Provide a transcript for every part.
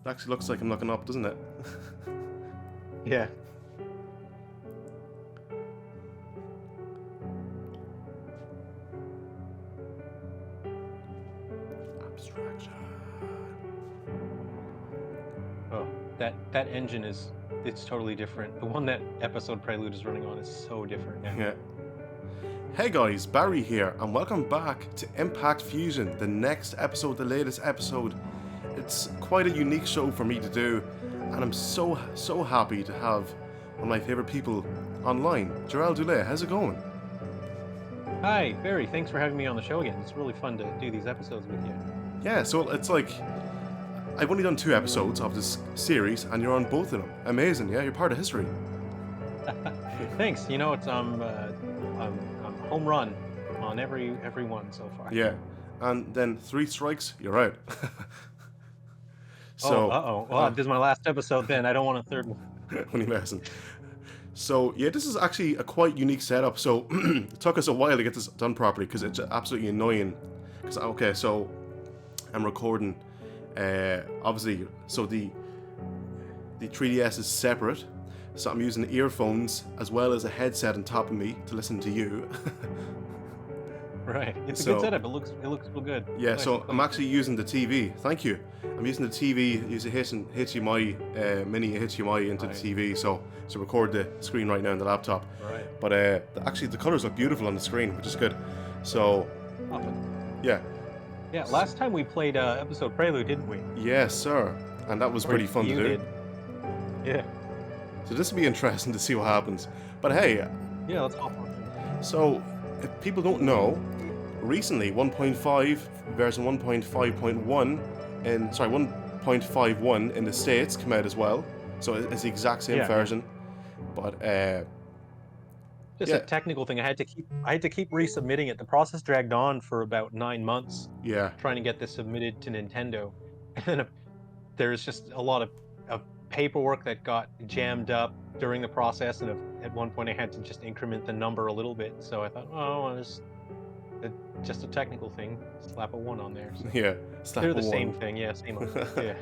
It actually looks like I'm looking up, doesn't it? Yeah. Abstraction. Oh, that engine it's totally different. The one that episode Prelude is running on is so different now. Yeah. Hey guys, Barry here, and welcome back to Impact Fusion, the next episode, the latest episode. It's quite a unique show for me to do, and I'm so happy to have one of my favorite people online, Jerrel Dulay. How's it going? Hi, Barry. Thanks for having me on the show again. It's really fun to do these episodes with you. Yeah, so it's like I've only done 2 episodes of this series, and you're on both of them. Amazing, yeah, you're part of history. Thanks. You know, it's I'm home run on every one so far. Yeah, and then 3 strikes, you're out. Well, this is my last episode. Then I don't want a third one. When you messing. So yeah, this is actually a quite unique setup. So it took us a while to get this done properly because it's absolutely annoying. So I'm recording. Obviously, so the 3DS is separate. So I'm using earphones as well as a headset on top of me to listen to you. Right. It's a good setup. It looks real good. Yeah. Nice. So I'm actually using the TV. Thank you. I'm using the TV. Using HDMI, mini HDMI into the TV. So to record the screen right now on the laptop. Right. But actually the colors look beautiful on the screen, which is good. So yeah. Yeah. Last time we played episode Prelude, didn't we? Yes, sir. And that was pretty fun to do. Did. Yeah. So this will be interesting to see what happens. But hey. Yeah. Let's hop on. So if people don't know, recently 1.5 version 1.5.1 1.51 in the States came out as well. So it's the exact same version. But just a technical thing. I had to keep resubmitting it. The process dragged on for about 9 months. Yeah. Trying to get this submitted to Nintendo, and then there's just a lot of paperwork that got jammed up during the process, and at one point I had to just increment the number a little bit. So I thought, it's just a technical thing. Slap a 1 on there. So yeah, they're the same thing. Yeah, same. Yeah.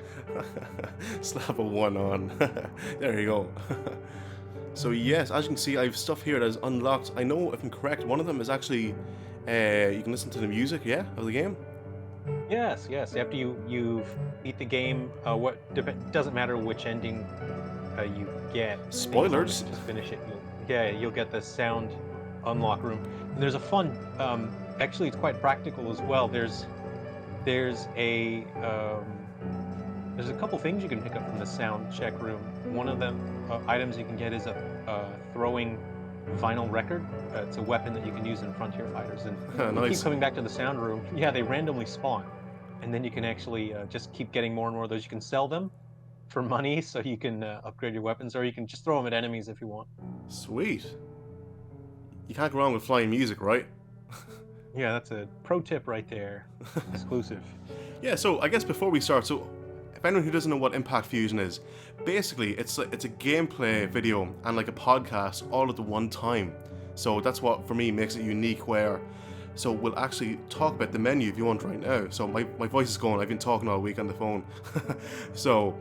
Slap a 1 on. There you go. So yes, as you can see, I have stuff here that is unlocked. I know if I'm correct, one of them is actually you can listen to the music, of the game. Yes. After you've beat the game, doesn't matter which ending you get. Spoilers. Just finish it. You'll get the sound unlock room. And there's a fun. Actually, it's quite practical as well. There's a couple things you can pick up from the sound check room. One of them items you can get is a throwing vinyl record. It's a weapon that you can use in Frontier Fighters, and nice. You keep coming back to the sound room. Yeah, they randomly spawn, and then you can actually just keep getting more and more of those. You can sell them for money, so you can upgrade your weapons, or you can just throw them at enemies if you want. Sweet. You can't go wrong with flying music, right? Yeah, that's a pro tip right there. Exclusive. Yeah, so I guess before we start, so if anyone who doesn't know what Impact Fusion is, basically it's a gameplay video and like a podcast all at the one time. So that's what for me makes it unique, where so we'll actually talk about the menu if you want right now. So my voice is going, I've been talking all week on the phone. So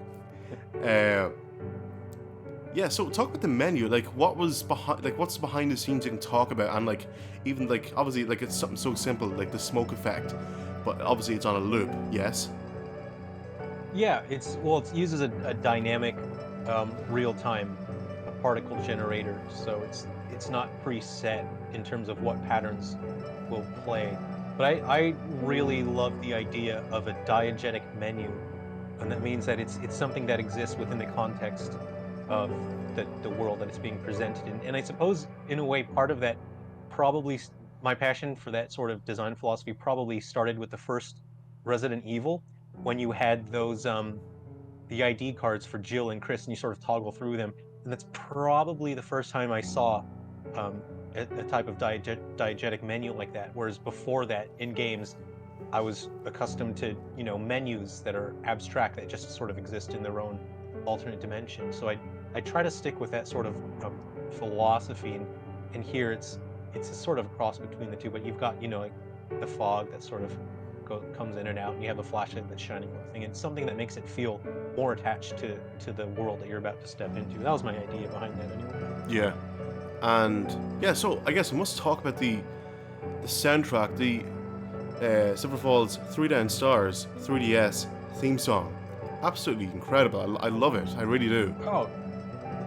so talk about the menu, like what's behind the scenes you can talk about, and like even like obviously like it's something so simple like the smoke effect, but obviously it's on a loop. Yes. Yeah, it uses a dynamic, real-time particle generator, so it's not preset in terms of what patterns will play. But I really love the idea of a diegetic menu, and that means that it's something that exists within the context of the world that it's being presented in. And I suppose in a way part of that probably my passion for that sort of design philosophy probably started with the first Resident Evil, when you had those the ID cards for Jill and Chris, and you sort of toggle through them, and that's probably the first time I saw a type of diegetic menu like that. Whereas before that, in games, I was accustomed to menus that are abstract, that just sort of exist in their own alternate dimension. So I try to stick with that sort of philosophy, and here it's a sort of a cross between the two. But you've got like the fog that sort of comes in and out, and you have a flashlight that's shining on the thing. It's something that makes it feel more attached to the world that you're about to step into. That was my idea behind that, anyway. Yeah. And yeah, so I guess I must talk about the soundtrack, the Silver Falls 3 Down Stars 3DS theme song. Absolutely incredible. I love it. I really do. Oh,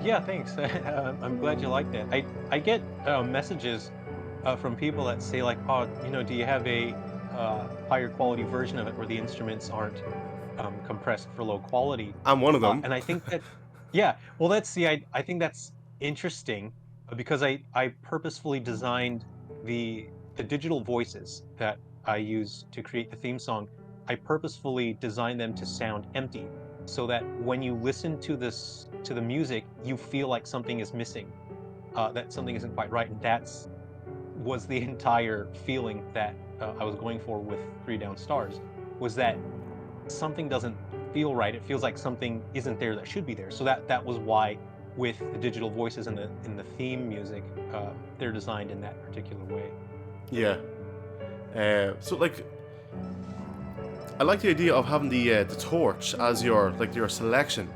yeah, thanks. I'm glad you like that. I get messages from people that say like, oh, do you have a higher quality version of it where the instruments aren't compressed for low quality? I'm one of them. And I think that, yeah, well, I think that's interesting because I purposefully designed the digital voices that I use to create the theme song. I purposefully designed them to sound empty so that when you listen to the music, you feel like something is missing, that something isn't quite right, and that's was the entire feeling that I was going for with Three Down Stars, was that something doesn't feel right. It feels like something isn't there that should be there. So that was why, with the digital voices in the theme music, they're designed in that particular way. Yeah. So like, I like the idea of having the torch as your selection,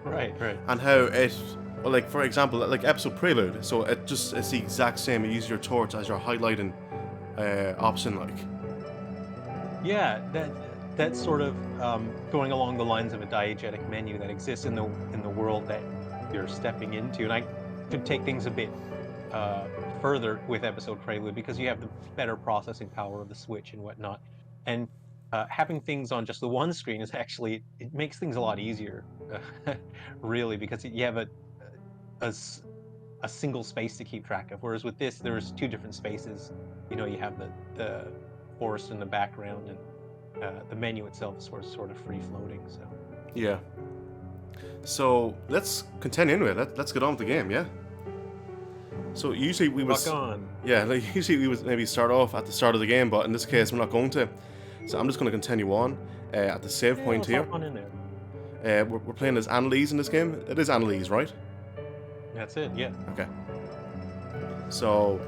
Right, right. and how it, well, like for example, like episode prelude. So it's the exact same. You use your torch as your highlighting option, like. Yeah, that's sort of going along the lines of a diegetic menu that exists in the world that you're stepping into. And I could take things a bit further with episode prelude because you have the better processing power of the Switch and whatnot. And having things on just the one screen is actually, it makes things a lot easier, really, because you have a single space to keep track of. Whereas with this, there's two different spaces. You have the forest in the background, and the menu itself is sort of free floating. So Yeah. So let's continue anyway. Let's get on with the game. Yeah. So usually we would. rock on. Yeah, like usually we would maybe start off at the start of the game, but in this case we're not going to. So I'm just going to continue on at the save Yeah, point let's here. hop on in there. We're playing as Annalise in this game. It is Annalise, right? That's it. Yeah. Okay. So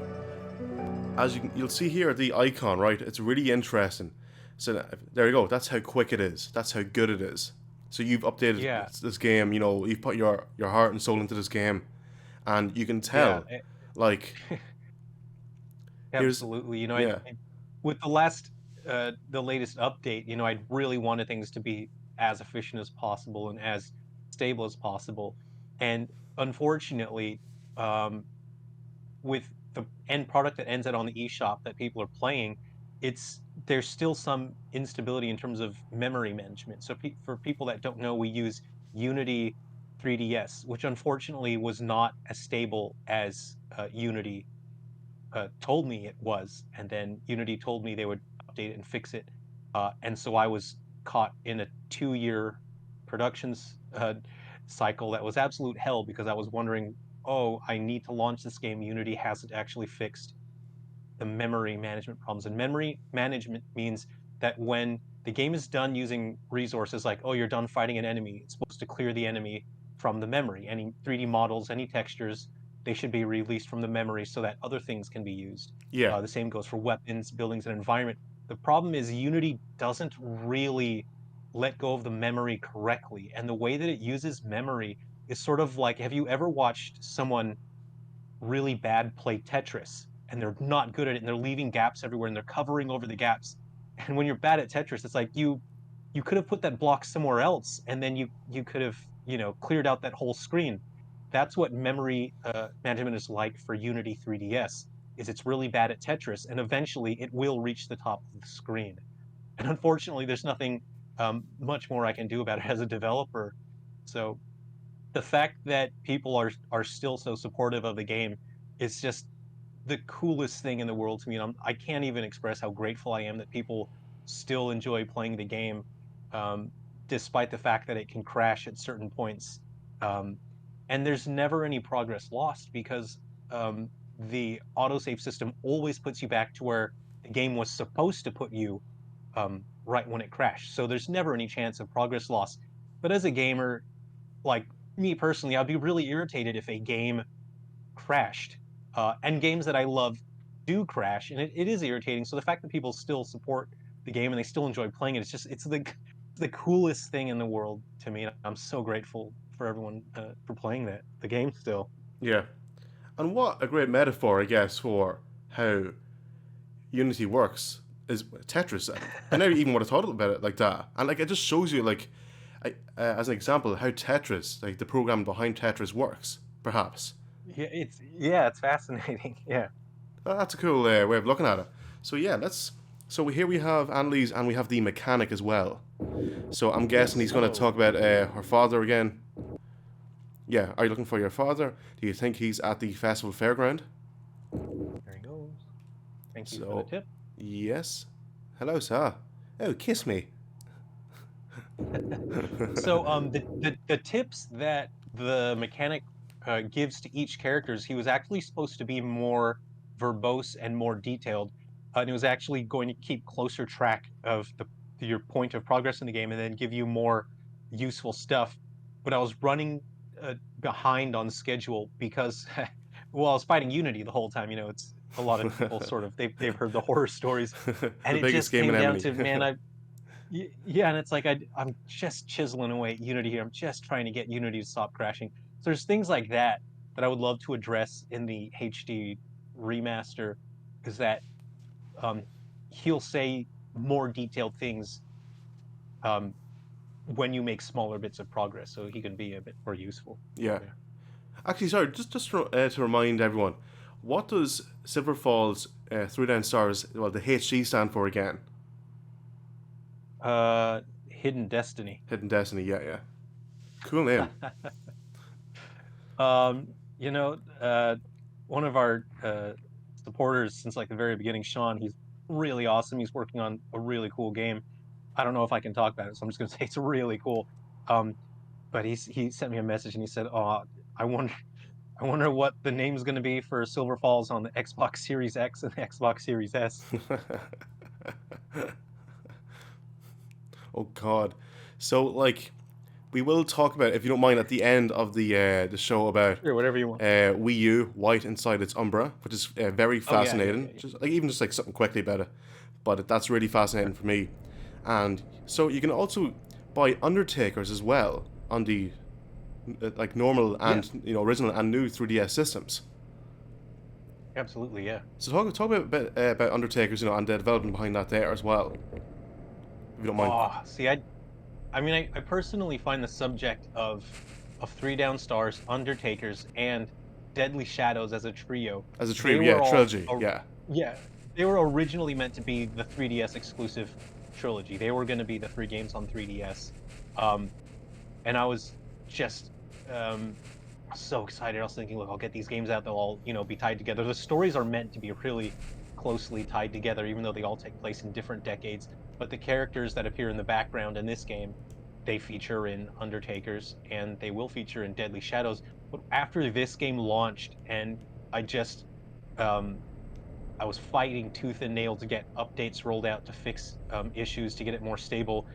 as you'll see here, the icon, right? It's really interesting. So there you go. That's how quick it is. That's how good it is. So you've updated Yeah. this game. You've put your heart and soul into this game, and you can tell, Yeah. like, here's Absolutely. yeah, With the latest update, I really wanted things to be as efficient as possible and as stable as possible. And unfortunately, um, with the end product that ends out on the eShop that people are playing, there's still some instability in terms of memory management. So for people that don't know, we use Unity 3DS, which unfortunately was not as stable as Unity told me it was, and then Unity told me they would update it and fix it, and so I was caught in a 2-year productions cycle that was absolute hell because I was wondering, oh, I need to launch this game. Unity hasn't actually fixed the memory management problems, and memory management means that when the game is done using resources like, oh, you're done fighting an enemy, it's supposed to clear the enemy from the memory. Any 3D models, any textures, they should be released from the memory so that other things can be used. yeah, The same goes for weapons, buildings, and environment. The problem is Unity doesn't really let go of the memory correctly. And the way that it uses memory is sort of like, have you ever watched someone really bad play Tetris and they're not good at it and they're leaving gaps everywhere and they're covering over the gaps? And when you're bad at Tetris, it's like you could have put that block somewhere else and then you could have, cleared out that whole screen. That's what memory management is like for Unity 3DS. Is it's really bad at Tetris, and eventually it will reach the top of the screen. And unfortunately, there's nothing much more I can do about it as a developer. So the fact that people are still so supportive of the game is just the coolest thing in the world to me. And I can't even express how grateful I am that people still enjoy playing the game, um, despite the fact that it can crash at certain points. Um, and there's never any progress lost because the autosave system always puts you back to where the game was supposed to put you, right when it crashed. So there's never any chance of progress loss. But as a gamer, like me personally, I'd be really irritated if a game crashed. And games that I love do crash, and it is irritating. So the fact that people still support the game and they still enjoy playing it. It's the coolest thing in the world to me. And I'm so grateful for everyone for playing the game still. Yeah. And what a great metaphor, I guess, for how Unity works is Tetris. I never even would have thought about it like that. And like it just shows you like, as an example, how Tetris, like the program behind Tetris works, perhaps. It's fascinating. Yeah. That's a cool way of looking at it. So yeah, So here we have Annalise, and we have the mechanic as well. So I'm guessing he's going to talk about her father again. Yeah, are you looking for your father? Do you think he's at the festival fairground? There he goes. Thank you for the tip. Yes. Hello, sir. Oh, kiss me. So the tips that the mechanic gives to each characters, he was actually supposed to be more verbose and more detailed, and it was actually going to keep closer track of your point of progress in the game, and then give you more useful stuff. But I was running behind on schedule because, well, I was fighting Unity the whole time. You know, it's a lot of people sort of they've heard the horror stories, and The it biggest just game came in down Emily. to, man, yeah, and it's like I'm just chiseling away at Unity here. I'm just trying to get Unity to stop crashing. So there's things like that that I would love to address in the HD remaster, is that um, he'll say more detailed things um, when you make smaller bits of progress, so he can be a bit more useful. Yeah. Yeah. Actually, sorry, just to remind everyone, what does Silver Falls 3 Down Stars, well, the HG stand for again? Hidden Destiny. Hidden Destiny, yeah. Cool name. You know, one of our supporters since like the very beginning, Sean, he's really awesome. He's working on a really cool game. I don't know if I can talk about it, so I'm just gonna say it's really cool. But he sent me a message and he said, "Oh, I wonder what the name's gonna be for Silver Falls on the Xbox Series X and the Xbox Series S." Oh God. So like, we will talk about, if you don't mind, at the end of the show about Sure, whatever you want. Wii U white inside its Umbra, which is very fascinating. Yeah. Just like something quickly about it, but that's really fascinating for me. And so you can also buy Undertakers as well on the like normal and original and new 3DS systems. Absolutely, yeah. So talk about Undertakers, and the development behind that there as well, if you don't mind. Oh, see, I mean, I personally find the subject of 3 Down Stars, Undertakers, and Deadly Shadows as a trio. As a trio, yeah, trilogy, yeah. Yeah, they were originally meant to be the 3DS exclusive trilogy. They were going to be the 3 games on 3DS. And I was just so excited. I was thinking, look, I'll get these games out. They'll all, be tied together. The stories are meant to be really closely tied together, even though they all take place in different decades. But the characters that appear in the background in this game, they feature in Undertakers, and they will feature in Deadly Shadows. But after this game launched, and I just, I was fighting tooth and nail to get updates rolled out to fix issues, to get it more stable.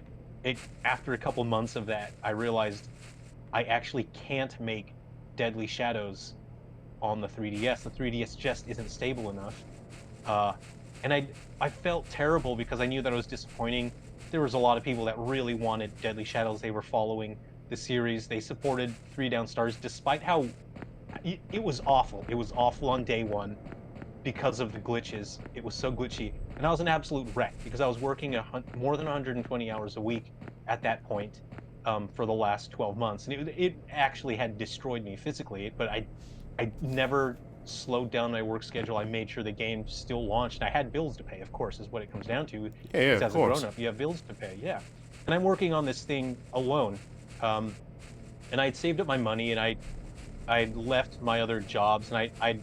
After a couple months of that, I realized I actually can't make Deadly Shadows on the 3DS. The 3DS just isn't stable enough. And I felt terrible because I knew that I was disappointing. There was a lot of people that really wanted Deadly Shadows. They were following the series. They supported 3 Down Stars despite how it was awful. It was awful on day one because of the glitches. It was so glitchy. And I was an absolute wreck because I was working more than 120 hours a week at that point for the last 12 months. And it actually had destroyed me physically, but I never slowed down my work schedule. I made sure the game still launched. And I had bills to pay, of course, is what it comes down to. Yeah, as of a course. grown-up, you have bills to pay, yeah. And I'm working on this thing alone. And I'd saved up my money, and I'd left my other jobs, and I'd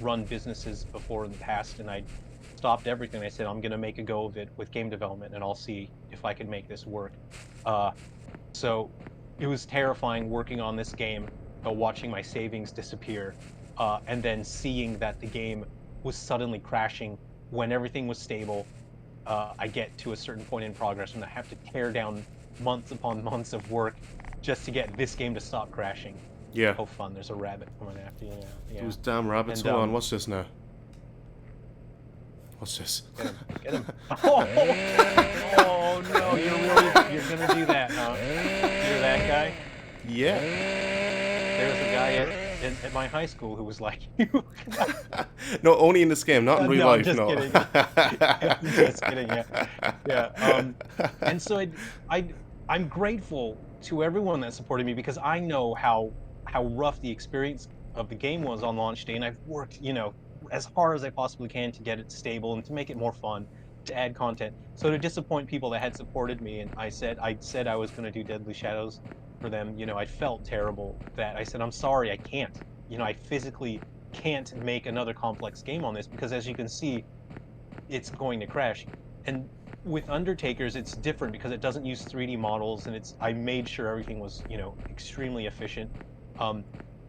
run businesses before in the past, and I stopped everything. I said, I'm going to make a go of it with game development, and I'll see if I can make this work. So it was terrifying working on this game, watching my savings disappear, and then seeing that the game was suddenly crashing when everything was stable. I get to a certain point in progress and I have to tear down months upon months of work just to get this game to stop crashing. Yeah. Oh, fun! There's a rabbit coming after you. Yeah. Those damn rabbits. And, Hold on, what's this now? What's this? Get him. Get him. Oh no, you're gonna do that, huh? You're that guy? Yeah. There's a guy at my high school who was like you. No, only in this game, not in real No, I'm life. just No. kidding. I'm just kidding, yeah. Yeah. And so I'm grateful to everyone that supported me because I know how rough the experience of the game was on launch day, and I've worked, as hard as I possibly can to get it stable and to make it more fun, to add content. So to disappoint people that had supported me, and I said I was going to do Deadly Shadows for them, I felt terrible that I said, I'm sorry, I can't. I physically can't make another complex game on this because as you can see, it's going to crash. And with Undertakers, it's different because it doesn't use 3D models, and I made sure everything was, extremely efficient.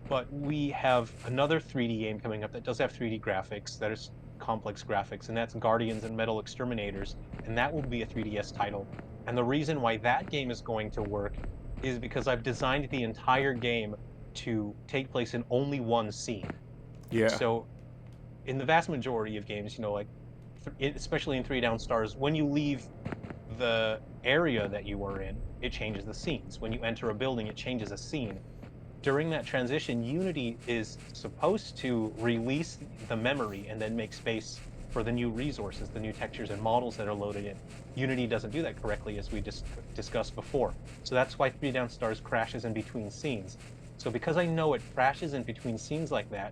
But we have another 3D game coming up that does have 3D graphics, that is complex graphics, and that's Guardians and Metal Exterminators, and that will be a 3DS title. And the reason why that game is going to work is because I've designed the entire game to take place in only one scene. Yeah. So in the vast majority of games, especially in Three Down Stars, when you leave the area that you are in, it changes the scenes. When you enter a building, it changes a scene. During that transition, Unity is supposed to release the memory and then make space for the new resources, the new textures and models that are loaded in. Unity doesn't do that correctly, as we discussed before. So that's why Three Down Stars crashes in between scenes. So because I know it crashes in between scenes like that,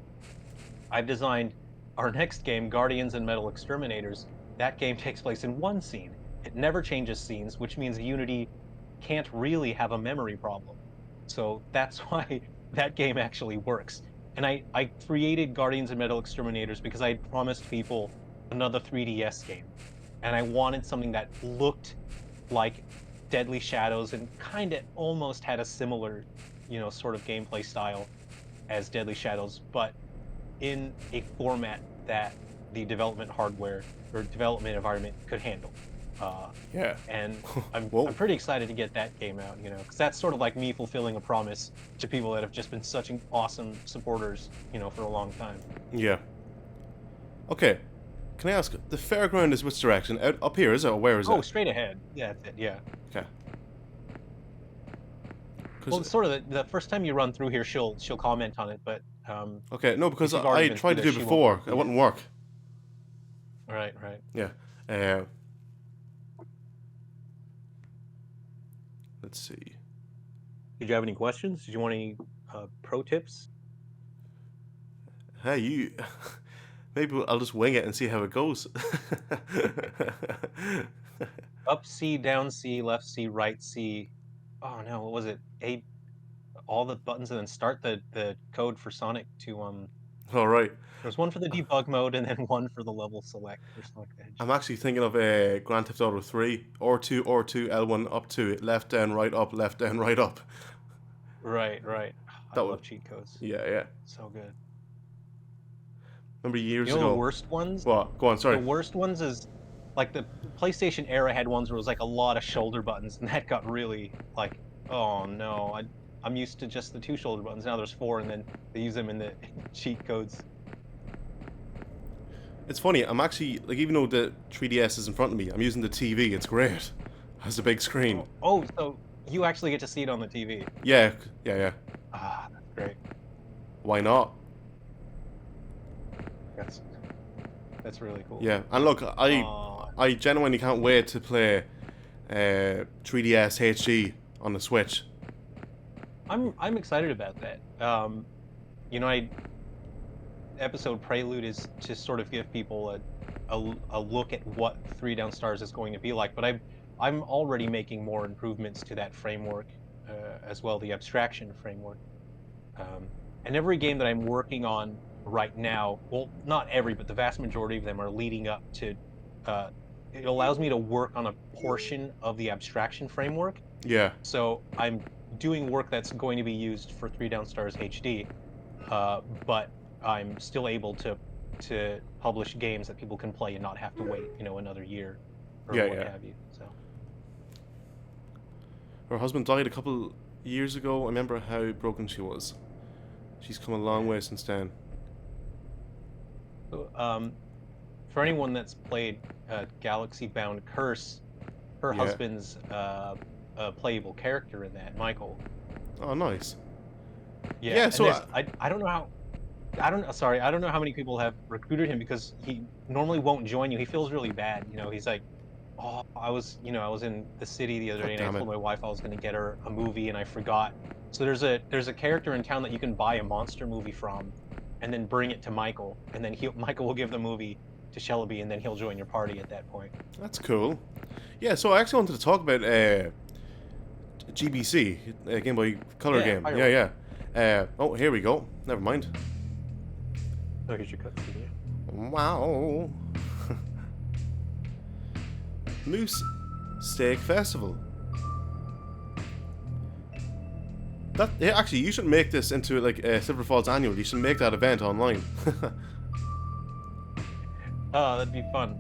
I've designed our next game, Guardians and Metal Exterminators. That game takes place in one scene. It never changes scenes, which means Unity can't really have a memory problem. So that's why that game actually works. And I created Guardians and Metal Exterminators because I had promised people another 3DS game. And I wanted something that looked like Deadly Shadows and kind of almost had a similar, sort of gameplay style as Deadly Shadows, but in a format that the development hardware or development environment could handle. Yeah. And I'm Whoa. pretty excited to get that game out, because that's sort of like me fulfilling a promise to people that have just been such awesome supporters, for a long time. Yeah. Okay. Can I ask, the fairground is which direction? Out up here, is it? Or where is it? Oh, straight ahead. Yeah, that's it. Yeah. Okay. Well, it's sort of the first time you run through here, she'll comment on it, but okay, no, because if you've already I been tried to through do it this, she before. won't It wouldn't work. Right. Yeah. Let's see. Did you have any questions? Did you want any pro tips? Hey, you. Maybe I'll just wing it and see how it goes. Up C, down C, left C, right C. Oh no, what was it? All the buttons and then start the code for Sonic to All right. There's one for the debug mode and then one for the level select for Sonic Edge. I'm actually thinking of Grand Theft Auto 3. R2, R2, L1, up 2, left down, right up, left down, right up. Right. I love cheat codes. Yeah. So good. Remember years ago. ago. The worst ones? What? Go on, sorry. The worst ones is like the PlayStation era had ones where it was like a lot of shoulder buttons, and that got really like, oh no, I'm used to just the 2 shoulder buttons. Now there's 4, and then they use them in the cheat codes. It's funny, I'm actually, like, even though the 3DS is in front of me, I'm using the TV. It's great. It has a big screen. Oh, so you actually get to see it on the TV? Yeah. Ah, that's great. Why not? That's really cool. Yeah, and look, I genuinely can't wait to play 3DS HD on the Switch. I'm excited about that. Episode Prelude is to sort of give people a look at what Three Down Stars is going to be like, but I'm already making more improvements to that framework as well, the abstraction framework. And every game that I'm working on right now, well, not every, but the vast majority of them are leading up to, it allows me to work on a portion of the abstraction framework. Yeah. So I'm doing work that's going to be used for Three Down Stars HD, but I'm still able to publish games that people can play and not have to wait, another year or what have you. So. Her husband died a couple years ago. I remember how broken she was. She's come a long way since then. for anyone that's played Galaxy Bound Curse, her Yeah. husband's a playable character in that, Michael. Oh, nice. Yeah, Yeah, and so there's I don't know how I don't know how many people have recruited him because he normally won't join you. He feels really bad, you know. He's like, "Oh, I was in the city the other God day and I damn it. told my wife I was going to get her a movie and I forgot." So there's a character in town that you can buy a monster movie from and then bring it to Michael and then Michael will give the movie to Shelby and then he'll join your party at that point. That's cool. Yeah, so I actually wanted to talk about GBC, Game Boy Color Yeah, game. fire Yeah, away. yeah. Oh, here we go. Never mind. Oh, here's your cutscene. Yeah. Wow. Moose Steak Festival. That yeah, actually, you should make this into like a Silver Falls annual. You should make that event online. That'd be fun.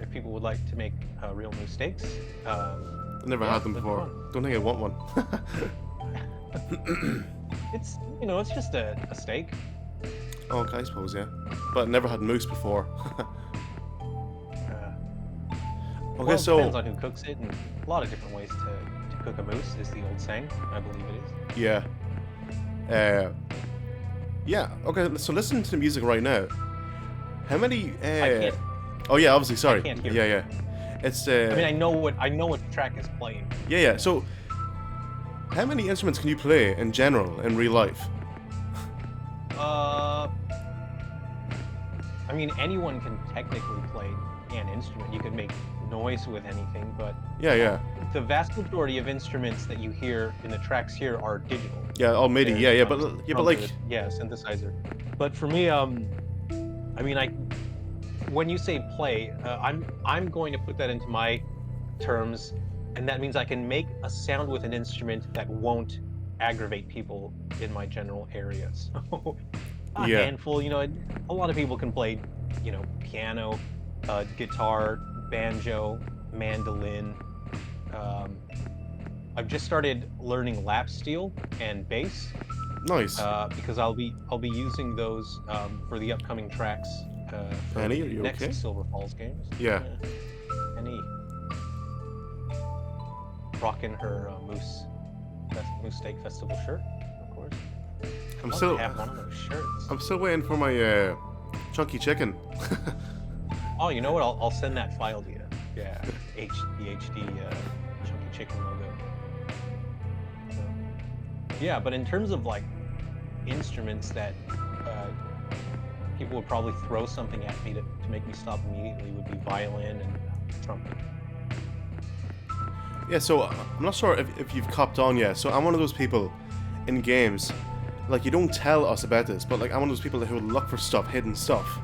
If people would like to make real moose steaks. I never Yeah, had them that'd be before. fun. Don't think I want one. It's it's just a steak. Oh, okay, I suppose, yeah. But never had moose before. Okay, Well, it so depends on who cooks it, and a lot of different ways to cook a moose is the old saying. I believe it is. yeah, yeah. Okay, so listen to the music right now. How many? I can't. Oh yeah, obviously. Sorry. can't hear Yeah, it. yeah. It's I mean, I know what track is playing. yeah, yeah. So, how many instruments can you play in general in real life? I mean, anyone can technically play an instrument. You can make noise with anything, but Yeah, yeah, the vast majority of instruments that you hear in the tracks here are digital. yeah. Oh, MIDI. They're Yeah, yeah. not But like, trumpet, yeah, synthesizer. But for me, I mean, when you say play, I'm going to put that into my terms, and that means I can make a sound with an instrument that won't aggravate people in my general area. So a Yeah. handful, a lot of people can play, piano, guitar, banjo, mandolin. I've just started learning lap steel and bass nice. because I'll be using those for the upcoming tracks for Annie, are you next okay? Silver Falls games. Yeah. Annie, rocking her Moose Steak Festival shirt, of course. I'm Love still, to have one of those shirts. I'm still waiting for my chunky chicken. Oh, you know what? I'll send that file to you. Yeah, the HD Chunky Chicken logo. So, yeah, but in terms of like instruments that people would probably throw something at me to make me stop immediately would be violin and trumpet. Yeah, so I'm not sure if you've copped on yet. So I'm one of those people in games, like you don't tell us about this, but like I'm one of those people who will look for stuff, hidden stuff.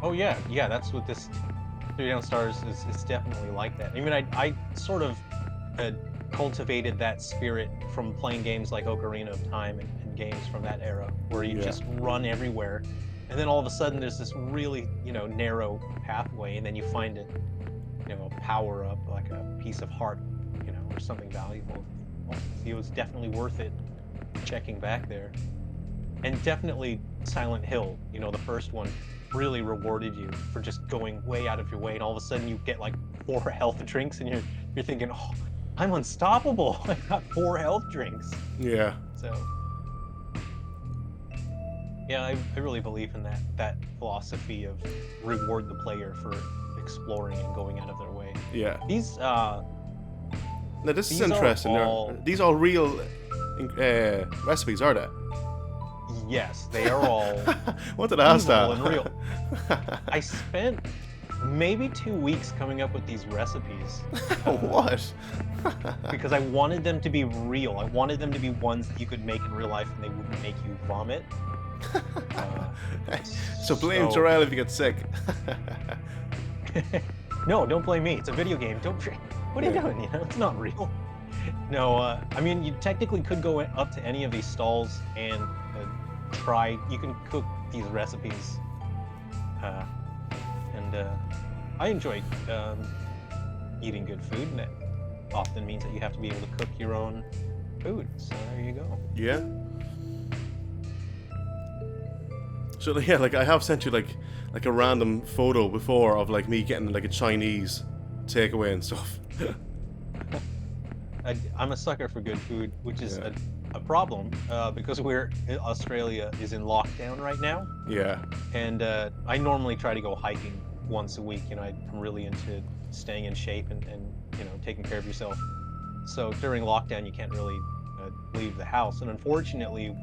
Oh yeah, that's what this Three Down Stars is definitely like that. I mean, I sort of cultivated that spirit from playing games like Ocarina of Time and games from that era, where you Yeah. just run everywhere, and then all of a sudden there's this really narrow pathway, and then you find it, a power up like a piece of heart, or something valuable. Well, it was definitely worth it checking back there, and definitely Silent Hill. The first one really rewarded you for just going way out of your way, and all of a sudden you get like 4 health drinks, and you're thinking, oh, I'm unstoppable. I got 4 health drinks. Yeah. So yeah, I really believe in that philosophy of reward the player for exploring and going out of their way. Yeah. These Now this is These are interesting. all- These are real recipes, are they? yes, they are all What did I ask that? feasible and real. I spent maybe 2 weeks coming up with these recipes What? because I wanted them to be real. I wanted them to be ones that you could make in real life and they wouldn't make you vomit. So blame so- Jerrel if you get sick. No, don't blame me. It's a video game. What are you Yeah. doing? It's not real. No, I mean, you technically could go up to any of these stalls and try. You can cook these recipes, and I enjoy eating good food, and that often means that you have to be able to cook your own food. So there you go. Yeah. So yeah, like I have sent you like a random photo before of like me getting like a Chinese takeaway and stuff. I'm a sucker for good food, which is Yeah. a problem because Australia is in lockdown right now, Yeah. and I normally try to go hiking once a week. I'm really into staying in shape and taking care of yourself. So during lockdown, you can't really leave the house, and unfortunately,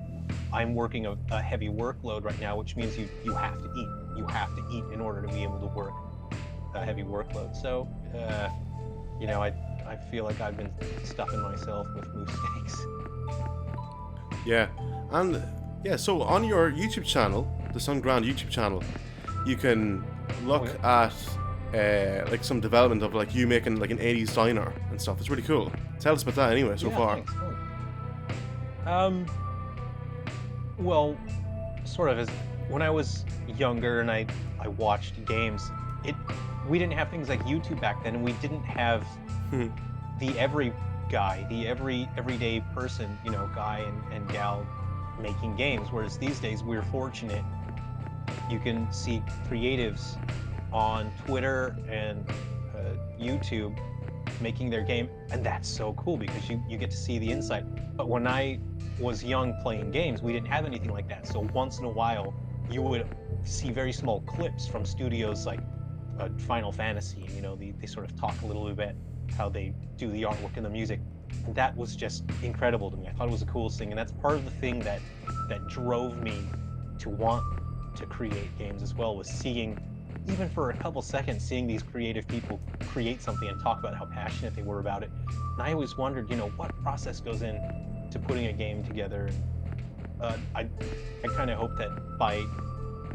I'm working a heavy workload right now, which means you have to eat. You have to eat in order to be able to work a heavy workload. So, I feel like I've been stuffing myself with moose steaks. Yeah. And yeah, so on your YouTube channel, the Sunground YouTube channel, you can look at like some development of like you making like an 80s diner and stuff. It's really cool. Tell us about that anyway so Yeah, far. thanks. Well, sort of as when I was younger and I watched games, we didn't have things like YouTube back then, and we didn't have the everyday person, guy and gal making games. Whereas these days we're fortunate. You can see creatives on Twitter and YouTube making their game, and that's so cool because you get to see the insight. But when I was young playing games, we didn't have anything like that. So once in a while, you would see very small clips from studios like Final Fantasy, and they sort of talk a little bit how they do the artwork and the music. And that was just incredible to me. I thought it was the coolest thing, and that's part of the thing that drove me to want to create games as well, was seeing, even for a couple seconds, seeing these creative people create something and talk about how passionate they were about it. And I always wondered, what process goes in to putting a game together. I kind of hope that by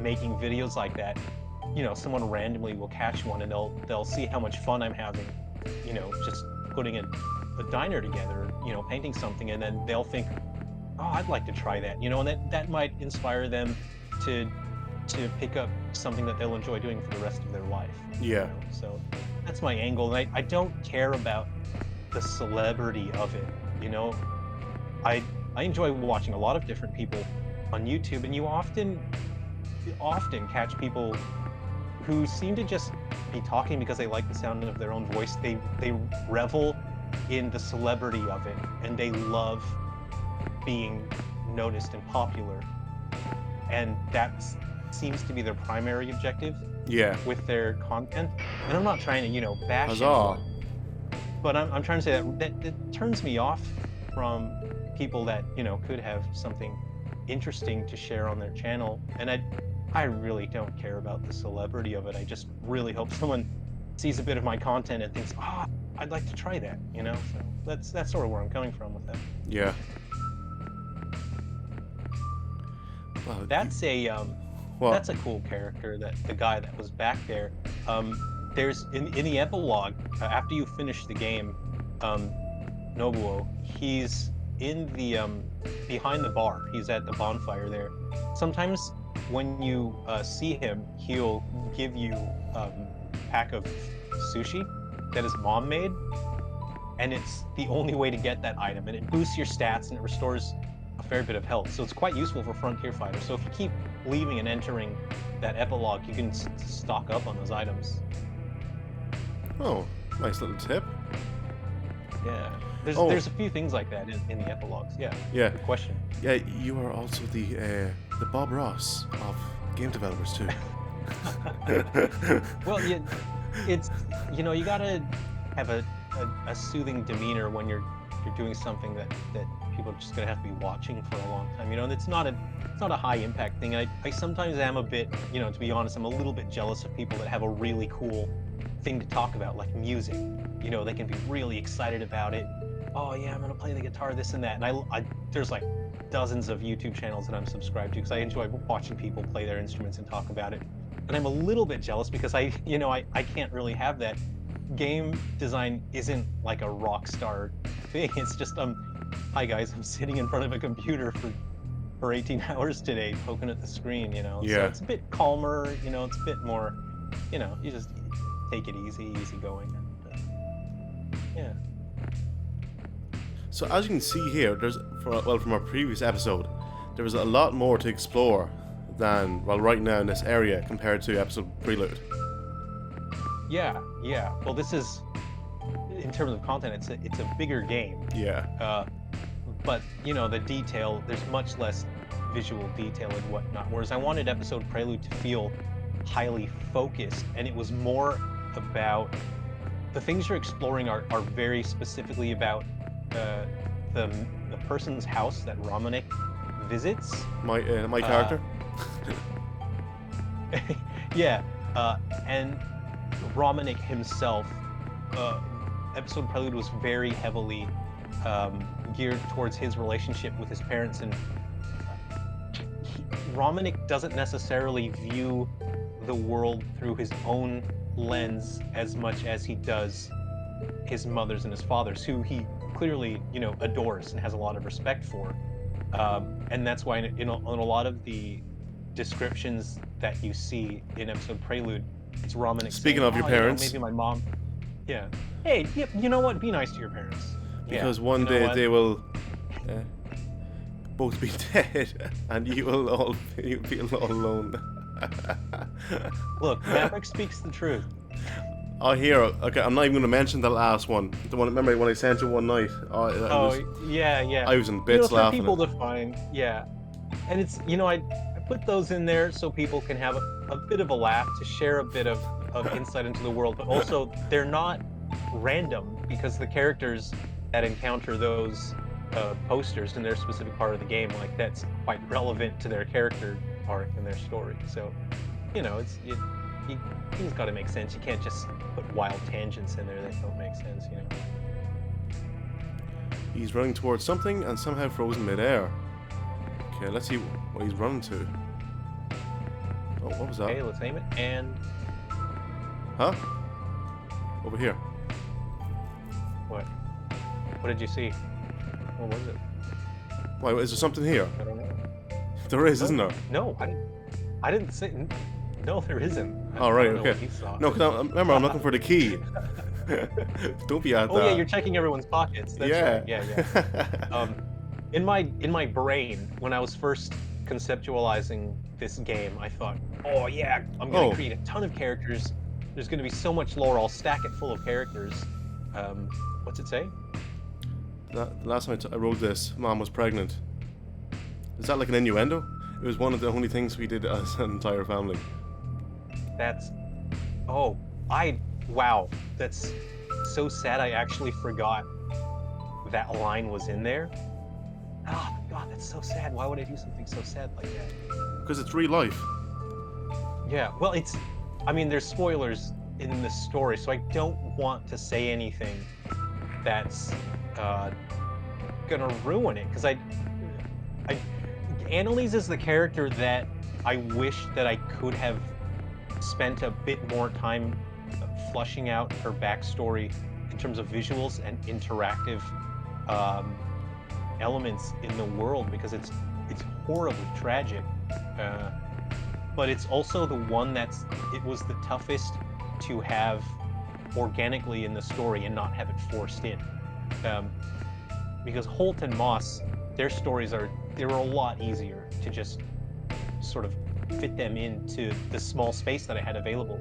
making videos like that, someone randomly will catch one and they'll see how much fun I'm having, just putting a diner together, painting something, and then they'll think, oh, I'd like to try that, and that might inspire them to pick up something that they'll enjoy doing for the rest of their life. Yeah. So that's my angle, and I don't care about the celebrity of it. I enjoy watching a lot of different people on YouTube, and you often catch people who seem to just be talking because they like the sound of their own voice. They revel in the celebrity of it, and they love being noticed and popular, and that seems to be their primary objective. Yeah. With their content. And I'm not trying to bash Huzzah. anyone, but I'm trying to say that turns me off from people that could have something interesting to share on their channel, and I really don't care about the celebrity of it. I just really hope someone sees a bit of my content and thinks, I'd like to try that, so that's sort of where I'm coming from with that. Yeah. Wow, that's a cool character, that the guy that was back there. There's in the epilogue, after you finish the game, Nobuo, he's in the behind the bar. He's at the bonfire there. Sometimes when you see him, he'll give you a pack of sushi that his mom made, and it's the only way to get that item, and it boosts your stats and it restores a fair bit of health. So it's quite useful for Frontier Fighters. So if you keep leaving and entering that epilogue, you can stock up on those items. Oh, nice little tip. Yeah. There's a few things like that in the epilogues. Yeah. Yeah. Good question. Yeah, you are also the Bob Ross of game developers too. Well, it's you gotta have a soothing demeanor when you're doing something that people are just gonna have to be watching for a long time. And it's not a high impact thing. I sometimes am a bit, to be honest, I'm a little bit jealous of people that have a really cool thing to talk about, like music. They can be really excited about it. Oh yeah, I'm gonna play the guitar, this and that. And I there's like dozens of YouTube channels that I'm subscribed to because I enjoy watching people play their instruments and talk about it. And I'm a little bit jealous because I can't really have that. Game design isn't like a rock star thing. It's just hi guys, I'm sitting in front of a computer for 18 hours today, poking at the screen. Yeah. So it's a bit calmer. It's a bit more. You just take it easy going. And, yeah. So as you can see here, from our previous episode, there was a lot more to explore than, well, right now in this area compared to episode Prelude. Yeah, yeah. Well, this is, in terms of content, it's a bigger game. Yeah. But you know, the detail, there's much less visual detail and whatnot. Whereas I wanted episode Prelude to feel highly focused, and it was more about the things you're exploring are very specifically about the person's house that Romanik visits. My character. Yeah, and Romanik himself. Episode Prelude was very heavily geared towards his relationship with his parents, and Romanik doesn't necessarily view the world through his own lens as much as he does his mother's and his father's, who he clearly, you know, adores and has a lot of respect for. And that's why in a lot of the descriptions that you see in episode Prelude, it's Romanik Speaking saying, of your you know, parents. maybe my mom. Yeah. Hey, you know what? Be nice to your parents. Because Yeah, one you know day what? they will both be dead, and you'll be all alone. Look, Maverick speaks the truth. Oh, here. Okay, I'm not even going to mention the last one. The one, remember when I sent you one night? Yeah. I was in You know, bits for laughing. people to find, yeah. And it's, you know, I put those in there so people can have a bit of a laugh, to share a bit of insight into the world, but also they're not random, because the characters that encounter those posters in their specific part of the game, like, that's quite relevant to their character arc and their story. So, you know, things got to make sense. You can't just put wild tangents in there that don't make sense, you know. He's running towards something and somehow frozen midair. Okay, let's see what he's running to. Oh, what was that? Okay, let's aim it, and Huh? Over here. what? What did you see? What was it? Why, is there something here? I don't know. There is, isn't there? No, I didn't say. No, there isn't. Oh, right, I don't know okay. what you saw. No, because remember, I'm looking for the key. Don't be at that. Oh yeah, you're checking everyone's pockets. That's Yeah. right. Yeah. In my brain, when I was first conceptualizing this game, I thought, oh yeah, I'm gonna create a ton of characters. There's gonna be so much lore. I'll stack it full of characters. What's it say? Last night I wrote this, Mom was pregnant. Is that like an innuendo? It was one of the only things we did as an entire family. That's. Oh, wow. That's so sad. I actually forgot that line was in there. Oh my god, that's so sad. Why would I do something so sad like that? Because it's real life. Yeah, well, I mean, there's spoilers in the story, so I don't want to say anything that's gonna ruin it, because Annalise is the character that I wish that I could have spent a bit more time flushing out her backstory in terms of visuals and interactive elements in the world, because it's horribly tragic, but it's also the one it was the toughest to have organically in the story and not have it forced in, because Holt and Moss, their stories they were a lot easier to just sort of fit them into the small space that I had available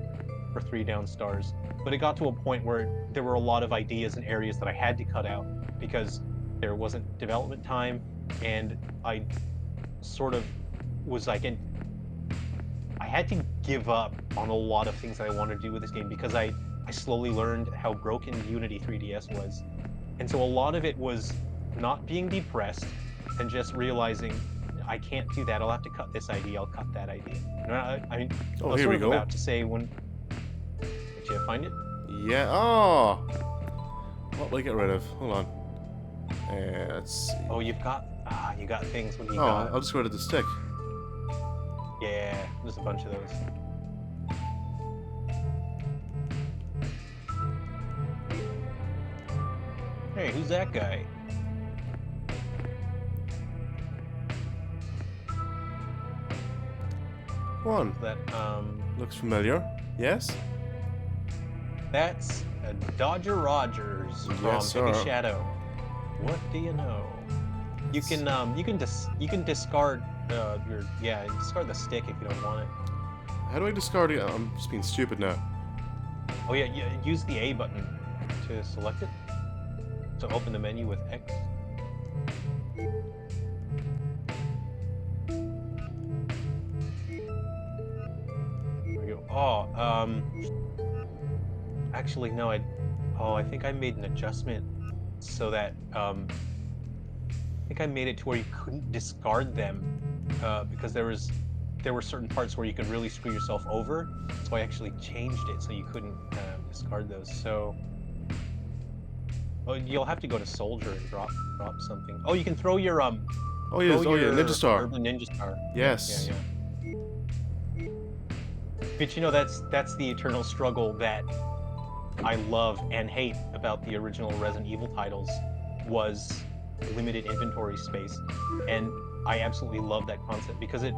for 3 Down Stars. But it got to a point where there were a lot of ideas and areas that I had to cut out because there wasn't development time, and I sort of was like, I had to give up on a lot of things that I wanted to do with this game, because I slowly learned how broken Unity 3DS was. And so a lot of it was not being depressed and just realizing, I can't do that. I'll have to cut this idea. I'll cut that idea. I mean, I was here sort we of go. about to say when. Did you find it? Yeah. Oh. What will I get rid of? Hold on. Let's see. Oh, you got things. What do you Oh, got? I'll just get rid of the stick. Yeah, there's a bunch of those. Hey, who's that guy? Go on. That Looks familiar. Yes? that's a Dodger Rogers from Yes, Take a sir. Shadow. What do you know? You can discard Yeah, discard the stick if you don't want it. How do I discard it? I'm just being stupid now. Oh yeah, use the A button to select it. So open the menu with X. There we go. Oh, actually no, I think I made an adjustment so that I think I made it to where you couldn't discard them because there were certain parts where you could really screw yourself over. So I actually changed it so you couldn't discard those. So you'll have to go to soldier and drop something. Oh, you can throw your Oh yes, throw oh yeah, your Ninja Star. urban ninja star. Yes. Yeah, yeah. But you know that's the eternal struggle that I love and hate about the original Resident Evil titles was limited inventory space. And I absolutely love that concept because it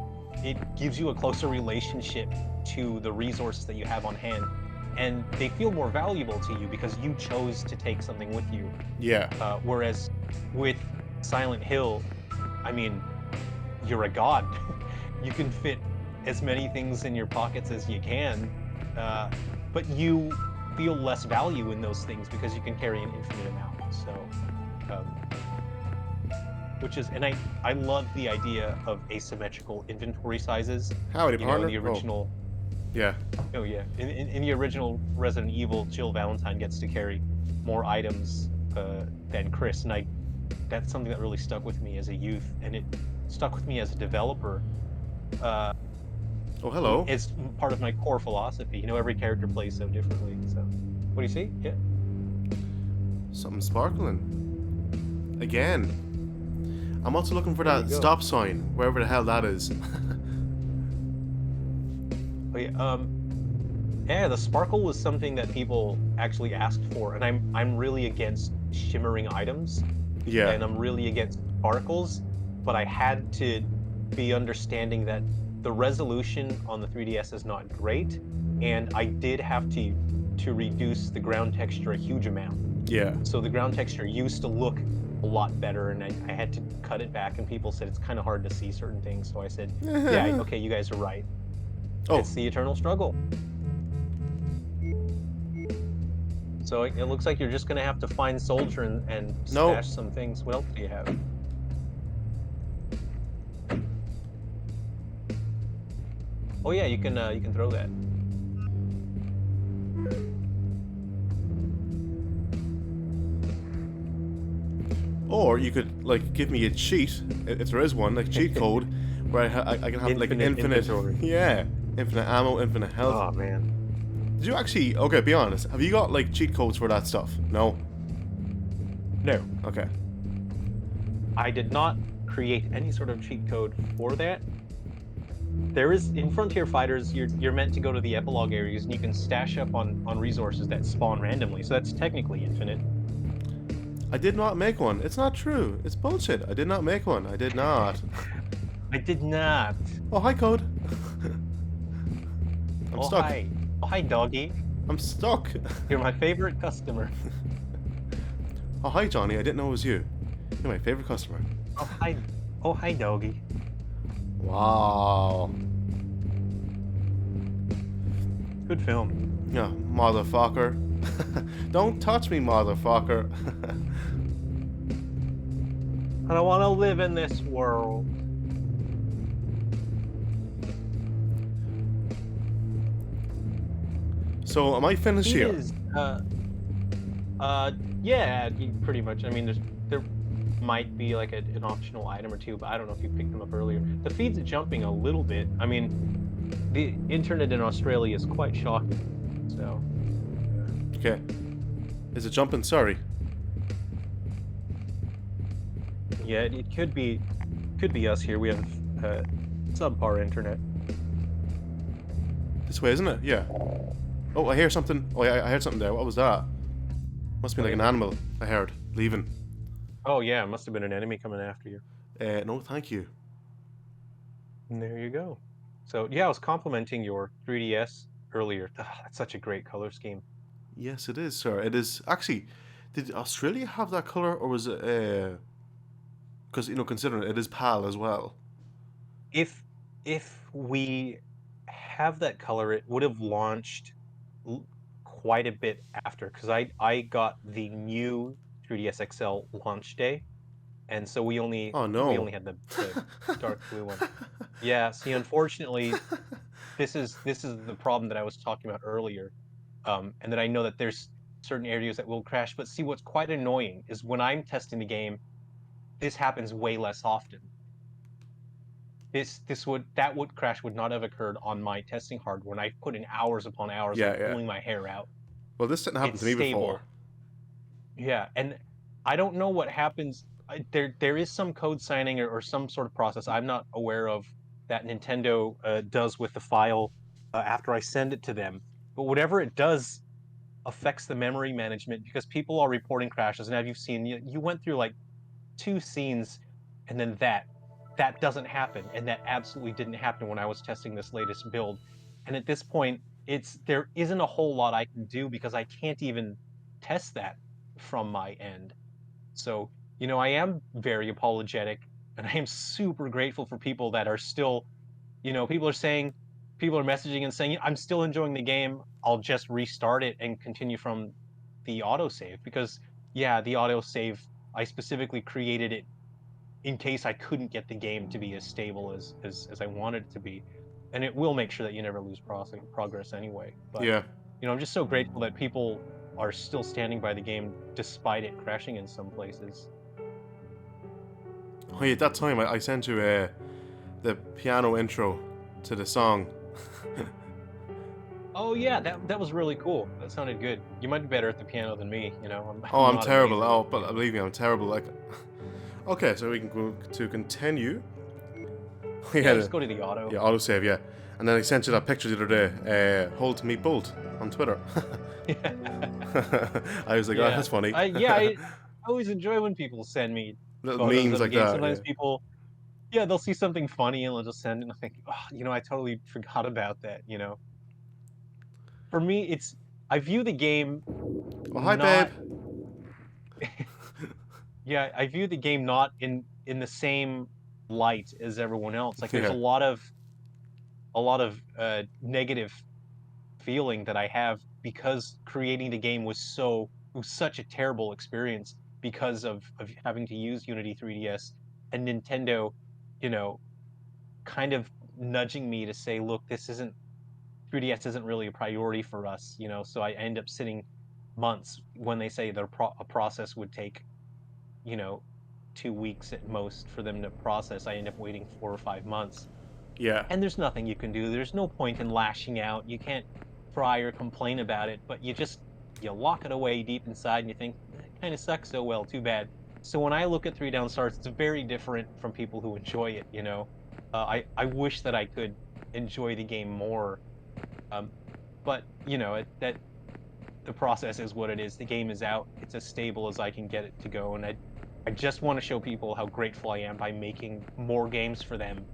gives you a closer relationship to the resources that you have on hand. And they feel more valuable to you because you chose to take something with you. Yeah. Whereas with Silent Hill, I mean, you're a god. You can fit as many things in your pockets as you can, but you feel less value in those things because you can carry an infinite amount. So, which is, and I love the idea of asymmetrical inventory sizes. Howdy, You know, in partner. the original. Yeah. Oh yeah, in the original Resident Evil, Jill Valentine gets to carry more items than Chris, and that's something that really stuck with me as a youth, and it stuck with me as a developer. Oh, hello. It's part of my core philosophy. You know, every character plays so differently. So, what do you see? Yeah. Something sparkling. Again. I'm also looking for that stop sign, wherever the hell that is. Oh yeah. Yeah, the sparkle was something that people actually asked for, and I'm really against shimmering items. Yeah. And I'm really against sparkles, but I had to be understanding that the resolution on the 3DS is not great, and I did have to reduce the ground texture a huge amount. Yeah. So the ground texture used to look a lot better, and I had to cut it back, and people said it's kind of hard to see certain things. So I said, yeah, okay, you guys are right. Oh. It's the eternal struggle. So it looks like you're just gonna have to find Soldier and stash some things. What else do you have? Oh yeah, you can throw that. Or you could like give me a cheat, if there is one, like cheat code, where I can have like infinite inventory. Yeah, infinite ammo, infinite health. Oh man. Did you actually? Okay, be honest. Have you got like cheat codes for that stuff? No. No. Okay. I did not create any sort of cheat code for that. There is in Frontier Fighters, you're meant to go to the epilogue areas and you can stash up on resources that spawn randomly. So that's technically infinite. I did not make one. It's not true. It's bullshit. I did not make one. I did not. I did not. Oh, hi, Code. I'm stuck. Hi. Oh, hi, doggy. I'm stuck. You're my favorite customer. Oh, hi, Johnny. I didn't know it was you. You're my favorite customer. Oh, hi. Oh, hi, doggy. Wow. Good film. Yeah, motherfucker. Don't touch me, motherfucker. I don't want to live in this world. So, am I finished here? Is, yeah, pretty much. I mean, there might be like an optional item or two, but I don't know if you picked them up earlier. The feed's jumping a little bit. I mean, the internet in Australia is quite shocking. So. Okay. Is it jumping? Sorry. Yeah, it could be us here. We have subpar internet. This way, isn't it? Yeah. Oh, I hear something. Oh, yeah, I heard something there. What was that? Must be like an animal I heard leaving. Oh yeah, it must have been an enemy coming after you. No, thank you. And there you go. So yeah, I was complimenting your 3DS earlier. That's such a great color scheme. Yes, it is, sir. It is. Actually, did Australia have that color, or was it? Because, you know, considering it is PAL as well. if we have that color, it would have launched l- quite a bit after, because I got the new 3DS XL launch day, and so Oh we no. only had the dark blue one. Yeah, see, unfortunately, this is the problem that I was talking about earlier, and that I know that there's certain areas that will crash. But see, what's quite annoying is when I'm testing the game, this happens way less often. That would crash would not have occurred on my testing hardware when I put in hours upon hours, Yeah, like yeah. pulling my hair out. Well, this didn't happen It's to me before. stable. Yeah, and I don't know what happens. There is some code signing or some sort of process I'm not aware of that Nintendo does with the file after I send it to them. But whatever it does affects the memory management, because people are reporting crashes. And as you've seen, you went through like two scenes, and then that doesn't happen, and that absolutely didn't happen when I was testing this latest build. And at this point, it's there isn't a whole lot I can do because I can't even test that from my end. So, I am very apologetic, and I am super grateful for people that are still, people are messaging and saying, I'm still enjoying the game. I'll just restart it and continue from the autosave, because yeah, the autosave, I specifically created it in case I couldn't get the game to be as stable as I wanted it to be. And it will make sure that you never lose progress anyway. But, Yeah. I'm just so grateful that people are still standing by the game despite it crashing in some places. Oh yeah, that time I sent you the piano intro to the song. Oh yeah, that was really cool. That sounded good. You might be better at the piano than me. Oh, I'm I'm not terrible. amazing. Oh, but believe me, I'm terrible. Like, okay, so we can go to continue. Yeah, Yeah, just go to the auto. yeah, autosave, yeah. And then I sent you that picture the other day. Hold to me bolt on Twitter. I was like, oh, Yeah, that's funny. I always enjoy when people send me Little photos memes of the like game. that. Sometimes Yeah, people, yeah, they'll see something funny and they'll just send it, and I think, oh, I totally forgot about that. For me, I view the game oh hi babe. not, yeah, I view the game not in the same light as everyone else. Like there's Yeah, a lot of negative feeling that I have, because creating the game was such a terrible experience because of having to use Unity 3DS, and Nintendo, you know, kind of nudging me to say, look, this isn't 3DS isn't really a priority for us. So I end up sitting months when they say a process would take, you know, 2 weeks at most for them to process. I end up waiting 4 or 5 months, yeah, and there's nothing you can do. There's no point in lashing out. You can't cry or complain about it, but you lock it away deep inside and you think, it kind of sucks. So well, too bad. So when I look at Three Down Stars, it's very different from people who enjoy it. I wish that I could enjoy the game more, um, but that the process is what it is. The game is out. It's as stable as I can get it to go, and I just want to show people how grateful I am by making more games for them,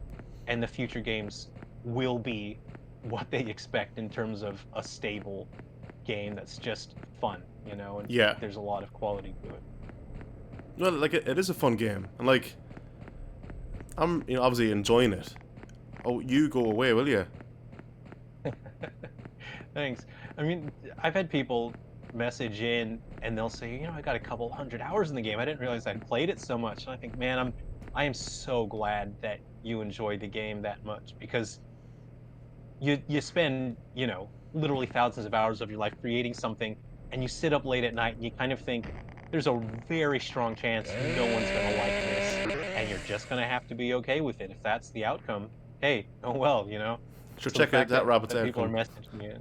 and the future games will be what they expect in terms of a stable game that's just fun, and yeah. there's a lot of quality to it. Well, like it is a fun game, and like I'm, obviously enjoying it. Oh, you go away, will you? Thanks. I mean, I've had people message in and they'll say, I got a couple hundred hours in the game. I didn't realize I'd played it so much. And I think, man, I am so glad that you enjoyed the game that much, because you spend, literally thousands of hours of your life creating something, and you sit up late at night and you kind of think there's a very strong chance no one's going to like this, and you're just going to have to be okay with it. If that's the outcome, hey, oh well. Sure, So the check out fact that rabbit's that people are outcome. messaging you.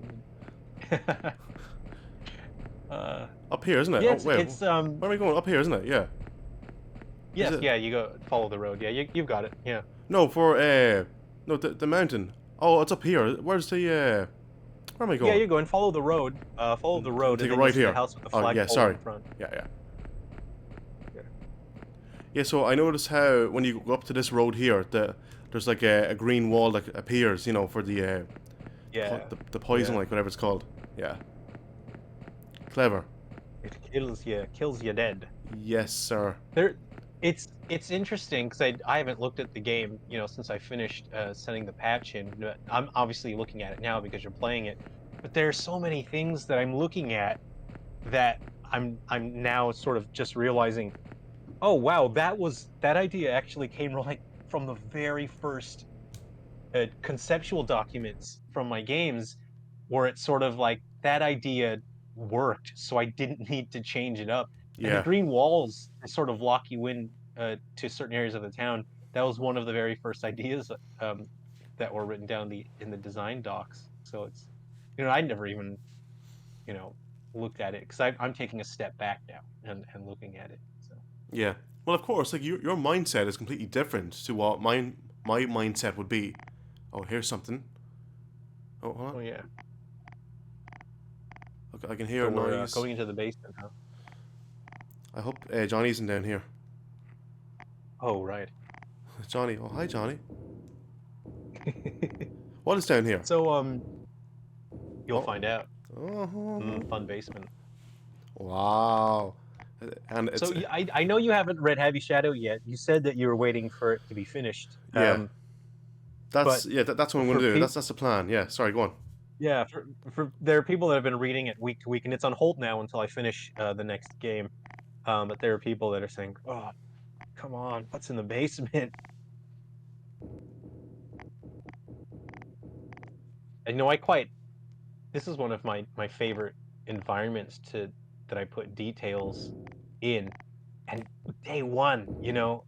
uh, Up here, isn't it? yeah, Oh it's wait, it's where are we going? Up here, isn't it? Yeah. Is yes, it? yeah. You go follow the road. Yeah, you've got it. Yeah, No, for no, the mountain. Oh, it's up here. Where's the where am I yeah. going? You go and follow the road. Follow the I'll road, take and it then you'll right see the here. house with the Oh yeah, flagpole sorry. in front. Yeah, yeah. Yeah. Yeah, so I noticed how when you go up to this road here, there's like a green wall that appears, for Yeah. the poison, Yeah. like whatever it's called. Yeah, clever. It kills you dead. Yes, sir. There It's interesting because I haven't looked at the game, since I finished sending the patch in. But I'm obviously looking at it now because you're playing it. But there are so many things that I'm looking at that I'm now sort of just realizing, oh wow, that idea actually came like from the very first conceptual documents from my games, where it's sort of like that idea worked, so I didn't need to change it up. And the Yeah. green walls to sort of lock you in to certain areas of the town. That was one of the very first ideas that were written down in the design docs. So it's, I never even, you know, looked at it because I'm taking a step back now and looking at it. So Yeah. Well, of course, like your mindset is completely different to what my mindset would be. Oh, here's something. Oh, hold on. oh yeah, Okay, I can hear so a we're noise. going into the basement, huh? I hope Johnny isn't down here. Oh right. Johnny. Oh, hi, Johnny. What is down here? So you'll Oh. find out. Oh. Fun basement. Wow. And it's So I know you haven't read Heavy Shadow yet. You said that you were waiting for it to be finished. yeah. But That's what I'm going for to do. people, That's the plan. Yeah. Sorry. Go on. yeah, for there are people that have been reading it week to week, and it's on hold now until I finish the next game. But there are people that are saying, "Oh, come on, what's in the basement?" And I quite. This is one of my favorite environments to that I put details in. And day one,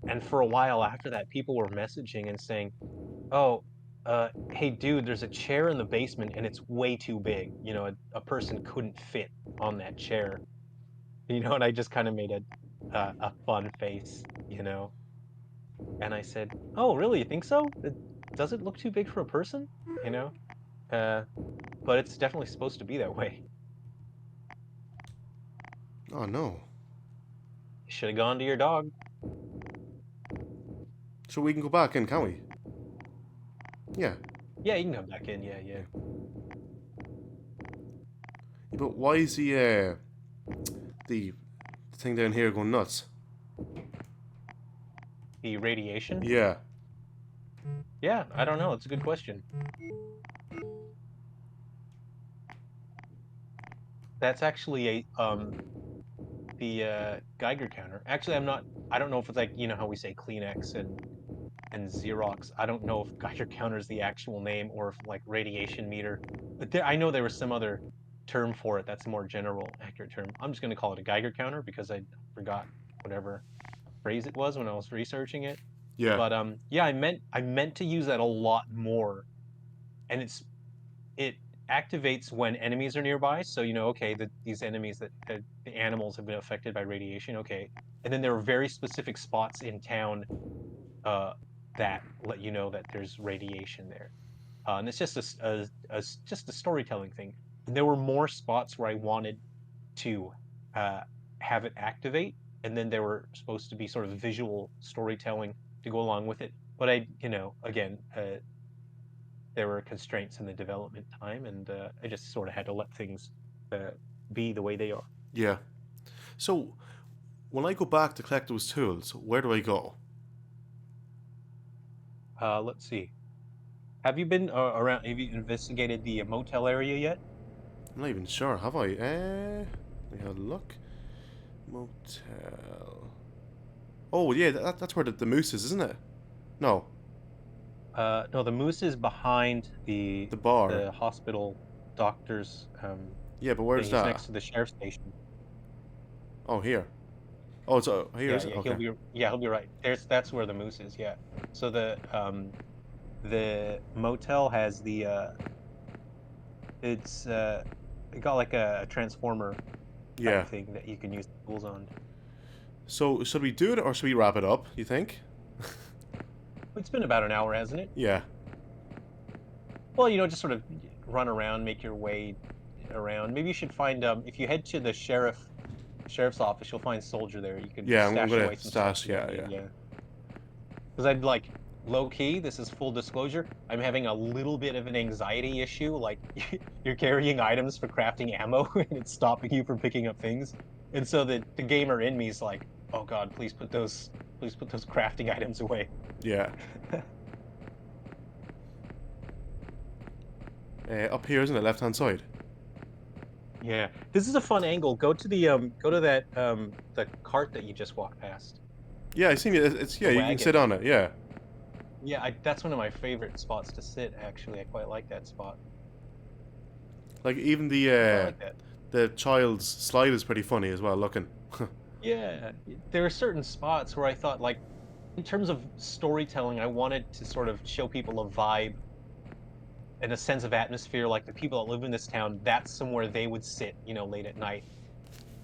and for a while after that, people were messaging and saying, "Oh, hey, dude, there's a chair in the basement and it's way too big. A person couldn't fit on that chair." And I just kind of made a fun face. And I said, "Oh, really? You think so? Does it look too big for a person?" You know, uh, but it's definitely supposed to be that way. Oh no. You should have gone to your dog. So we can go back in, can we? Yeah. Yeah, you can come back in. Yeah, yeah. Yeah. But why is the thing down here going nuts? The radiation? Yeah. Yeah, I don't know. It's a good question. That's actually the Geiger counter. Actually, I don't know if it's like, how we say Kleenex and Xerox. I don't know if Geiger counter is the actual name or if like radiation meter. But I know there was some other term for it that's a more general, accurate term. I'm just going to call it a Geiger counter because I forgot whatever phrase it was when I was researching it. Yeah. But yeah, I meant to use that a lot more, and it activates when enemies are nearby. So okay, these enemies that the animals have been affected by radiation. Okay, and then there are very specific spots in town uh, that let you know that there's radiation there, and it's just just a storytelling thing. And there were more spots where I wanted to uh, have it activate, and then there were supposed to be sort of visual storytelling to go along with it. But again, there were constraints in the development time, and I just sort of had to let things uh, be the way they are. Yeah. So when I go back to collect those tools, where do I go? Let's see. Have you been around? Have you investigated the motel area yet? I'm not even sure. Have I? Let me have a look. Motel. Oh yeah, that's where the moose is, isn't it? No, No, the Moose is behind the the bar. the hospital doctor's Yeah, but thing. where's He's that? next to the sheriff's station. Oh, here. Oh, it's here, Yeah, is it? yeah, Okay. he'll be right. That's where the Moose is. Yeah. So the motel has it's it got like a transformer type Yeah. thing that you can use tools on. So should we do it or should we wrap it up? You think? It's been about an hour, hasn't it? Yeah. Well, just sort of run around, make your way around. Maybe you should find if you head to the sheriff's office, you'll find Soldier there. You could Yeah, I'm stash gonna away some stuff stash. you don't Yeah, need. yeah. Yeah. Because I'd like low key. This is full disclosure. I'm having a little bit of an anxiety issue. Like you're carrying items for crafting ammo, and it's stopping you from picking up things. And so the gamer in me is like, "Oh God, please put those Please put those crafting items away. Yeah. Up here, isn't it? Left-hand side. Yeah, this is a fun angle. Go to that the cart that you just walked past. Yeah, I seen it. It's yeah. The You can sit wagon. on it. Yeah. Yeah, that's one of my favorite spots to sit. Actually, I quite like that spot. Like even I like that. the child's slide is pretty funny as well. Looking. Yeah, there are certain spots where I thought, like, in terms of storytelling, I wanted to sort of show people a vibe and a sense of atmosphere. Like the people that live in this town, that's somewhere they would sit, late at night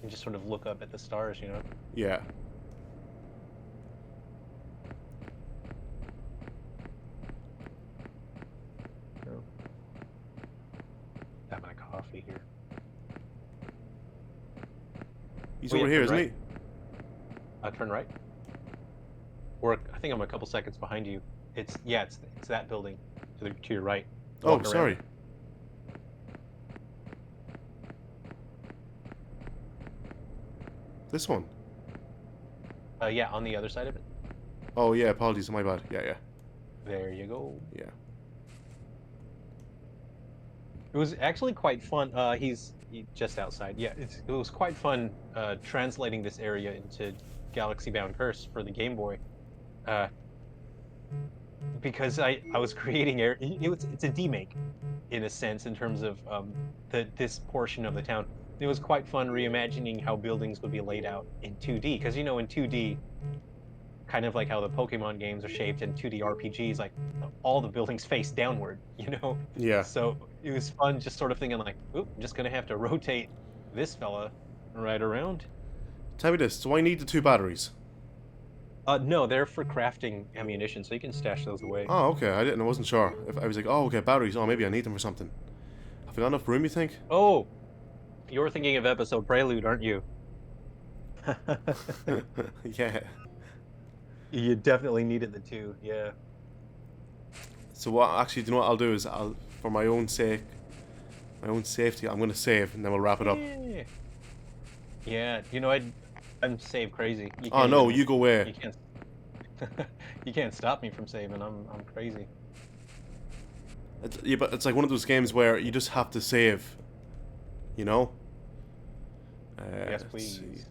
and just sort of look up at the stars. Yeah. So, have my coffee here. He's Oh, yeah, over here, turn isn't right. Turn right. Or I think I'm a couple seconds behind you. It's that building to your right. he? Oh, Walk around. sorry. This one. Yeah, on the other side of it. Oh yeah. Apologies. My bad. Yeah, yeah, There you go. yeah. It was actually quite fun. He's just outside. Yeah, it was quite fun translating this area into Galaxy Bound Curse for the Game Boy. Because I was creating it's a demake in a sense in terms of this portion of the town. It was quite fun reimagining how buildings would be laid out in 2D because in 2D, kind of like how the Pokemon games are shaped in 2D RPGs, like all the buildings face downward. Yeah. So it was fun just sort of thinking like, oop, I'm just gonna have to rotate this fella right around. Tell me this. Do I need the 2 batteries? No, they're for crafting ammunition, so you can stash those away. Oh, okay. I wasn't sure. If I was like, oh, okay, batteries. Oh, maybe I need them for something. Have I got enough room? You think? Oh, you're thinking of episode Prelude, aren't you? Yeah. You definitely needed the 2, yeah. So what? Actually, do you know what I'll do is for my own sake, my own safety, I'm gonna save and then we'll wrap it up. Yeah, I'm save crazy. You Oh can't no, even- you go away. You can't. You can't stop me from saving. I'm crazy. Yeah, but it's like one of those games where you just have to save. You know. Yes, let's please. see.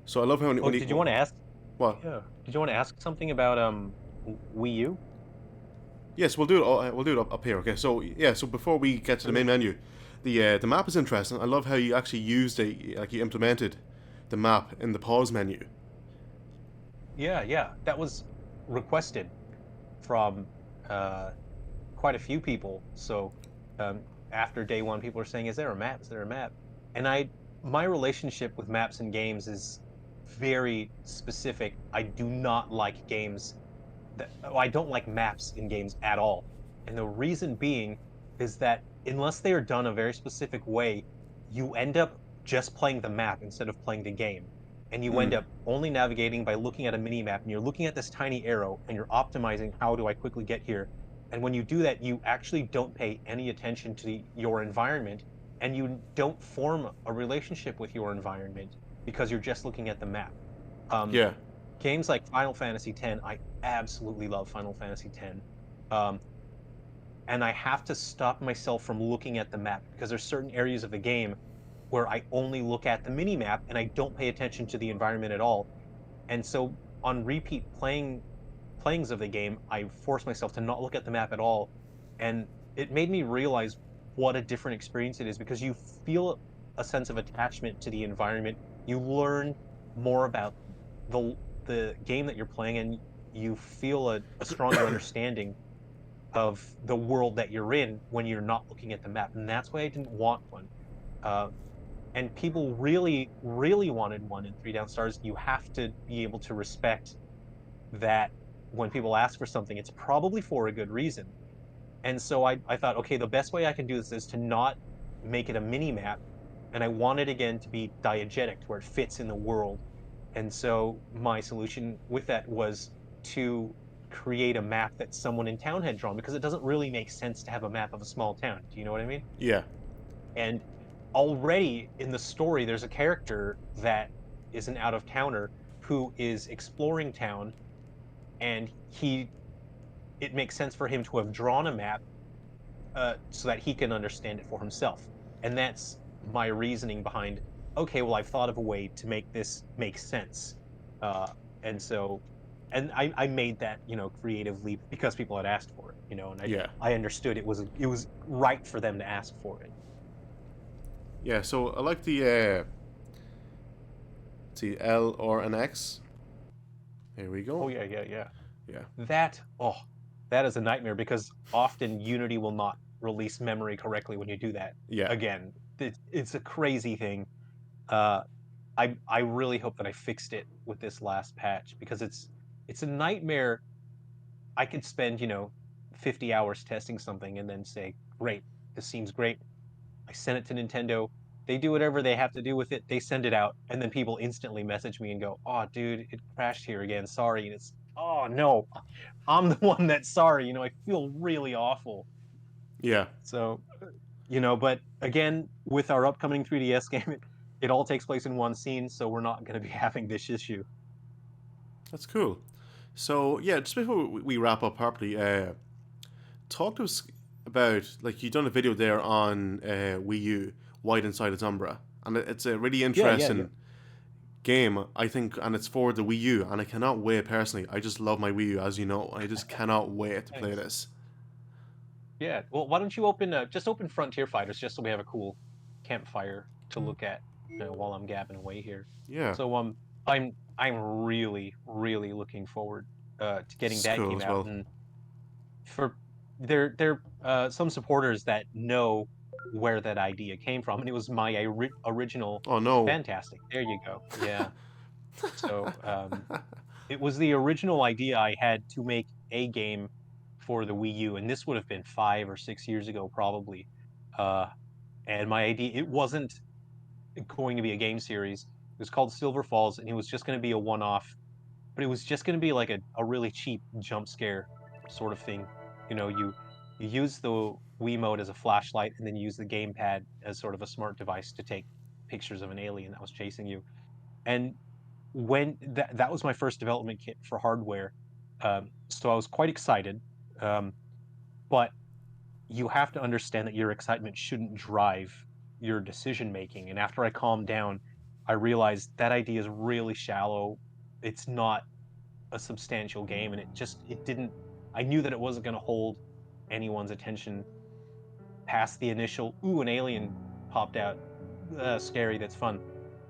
So I love how Oh, did you want to ask? What? Yeah. Did you want to ask something about Wii U? Yes, we'll do it. We'll do it up here. Okay. So yeah. So before we get to the main menu, the map is interesting. I love how you actually used you implemented the map in the pause menu. Yeah. That was requested from quite a few people. So after day one, people are saying, "Is there a map? Is there a map?" And my relationship with maps and games is very specific. I do not like games I don't like maps in games at all. And the reason being is that unless they are done a very specific way, you end up just playing the map instead of playing the game. And you end up only navigating by looking at a mini map and you're looking at this tiny arrow and you're optimizing how do I quickly get here. And when you do that, you actually don't pay any attention to your environment and you don't form a relationship with your environment because you're just looking at the map. Yeah. Games like Final Fantasy X, I absolutely love Final Fantasy X. And I have to stop myself from looking at the map because there's certain areas of the game where I only look at the mini map and I don't pay attention to the environment at all. And so on repeat playings of the game, I force myself to not look at the map at all. And it made me realize what a different experience it is because you feel a sense of attachment to the environment. You learn more about the game that you're playing and you feel a stronger understanding of the world that you're in when you're not looking at the map. And that's why I didn't want one. And people really, really wanted one in 3 Down Stars. You have to be able to respect that when people ask for something, it's probably for a good reason. And so I thought, okay, the best way I can do this is to not make it a mini map. And I want it again to be diegetic, to where it fits in the world. And so my solution with that was to create a map that someone in town had drawn, because it doesn't really make sense to have a map of a small town. Do you know what I mean? Yeah. And already in the story, there's a character that is an out-of-towner who is exploring town, and it makes sense for him to have drawn a map so that he can understand it for himself. And that's my reasoning behind, okay, well, I've thought of a way to make this make sense. Uh, and so, and I made that, creative leap because people had asked for it, and Yeah. I understood it was right for them to ask for it. Yeah, so I like the L or an X. Here we Oh go. yeah, yeah, yeah. Yeah. Oh, that is a nightmare because often Unity will not release memory correctly when you do that. Yeah. Again, it's a crazy thing. Uh, I really hope that I fixed it with this last patch because it's a nightmare. I could spend, 50 hours testing something and then say, "Great, this seems great." I send it to Nintendo. They do whatever they have to do with it. They send it out, and then people instantly message me and go, "Oh, dude, it crashed here again. Sorry." And it's, "Oh no, I'm the one that's sorry." I feel really awful. Yeah. So, but again, with our upcoming 3DS game, it all takes place in one scene, so we're not going to be having this issue. That's cool. So yeah, just before we wrap up properly, talk to us about, like, you done a video there on Wii U, Wide Inside Its Umbra, and it's a really Yeah, yeah, yeah. interesting game, I think, and it's for the Wii U, and I cannot wait personally. I just love my Wii U, as you know. I just cannot wait to play Thanks. this. Yeah. Well, why don't you just open Frontier Fighters just so we have a cool campfire to look at while I'm gabbing away here. Yeah, So I'm really really looking forward to getting it's that cool game as out, well. and for there some supporters that know where that idea came from, and it was my original. Oh no. Fantastic. There you go. Yeah. So it was the original idea I had to make a game for the Wii U, and this would have been 5 or 6 years ago, probably. Uh, and my idea, it wasn't going to be a game series. It was called Silver Falls, and it was just going to be a one-off, but it was just going to be like a really cheap jump scare sort of thing. You use the Wiimote as a flashlight, and then you use the gamepad as sort of a smart device to take pictures of an alien that was chasing you. And when that was my first development kit for hardware, so I was quite excited. Um, but you have to understand that your excitement shouldn't drive your decision making. And after I calmed down, I realized that idea is really shallow. It's not a substantial game, and it didn't. I knew that it wasn't going to hold anyone's attention past the initial "ooh, an alien popped out, scary, that's fun,"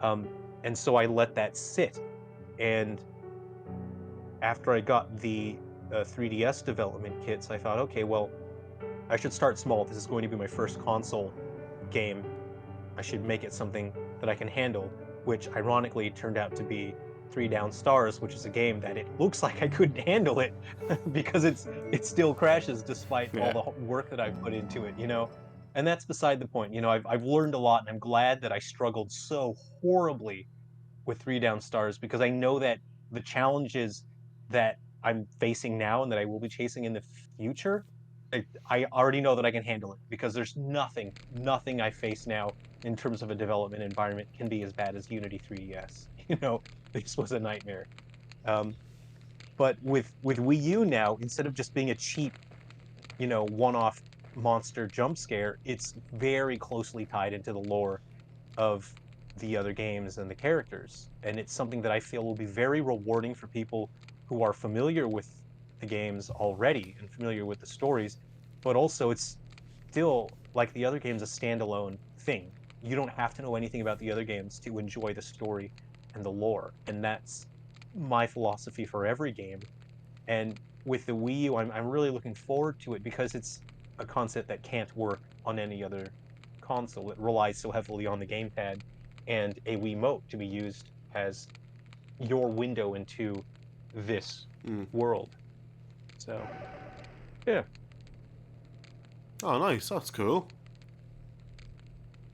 um, and so I let that sit. And after I got the 3DS development kits, I thought, okay, well, I should start small. This is going to be my first console game. I should make it something that I can handle, which ironically turned out to be Three Down Stars, which is a game that it looks like I couldn't handle it because it still crashes despite all Yeah. the work that I've put into it. And that's beside the point. I've learned a lot, and I'm glad that I struggled so horribly with Three Down Stars because I know that the challenges that I'm facing now and that I will be chasing in the future, I already know that I can handle it because there's nothing I face now in terms of a development environment can be as bad as Unity 3DS. This was a nightmare. Um, but with Wii U now, instead of just being a cheap, one-off monster jump scare, it's very closely tied into the lore of the other games and the characters. And it's something that I feel will be very rewarding for people who are familiar with the games already and familiar with the stories, but also it's still, like the other games, a standalone thing. You don't have to know anything about the other games to enjoy the story and the lore. And that's my philosophy for every game. And with the Wii U, I'm really looking forward to it because it's a concept that can't work on any other console. It relies so heavily on the gamepad and a Wiimote to be used as your window into this Mm. world. So, yeah. Oh, nice. That's cool.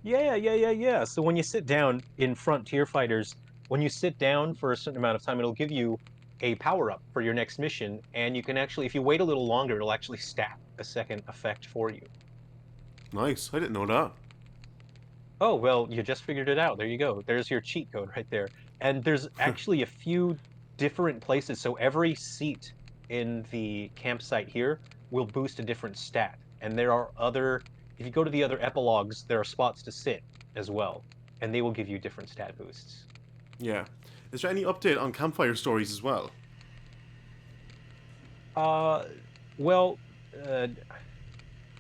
Yeah, yeah, yeah, yeah. So when you sit down in Frontier Fighters, when you sit down for a certain amount of time, it'll give you a power up for your next mission, and you can actually, if you wait a little longer, it'll actually stack a second effect for you. Nice. I didn't know that. Oh, well, you just figured it out. There you go. There's your cheat code right there. And there's actually a few different places. So every seat in the campsite here will boost a different stat. And there are other, if you go to the other epilogues, there are spots to sit as well. And they will give you different stat boosts. Yeah. Is there any update on campfire stories as well? Uh, well, uh,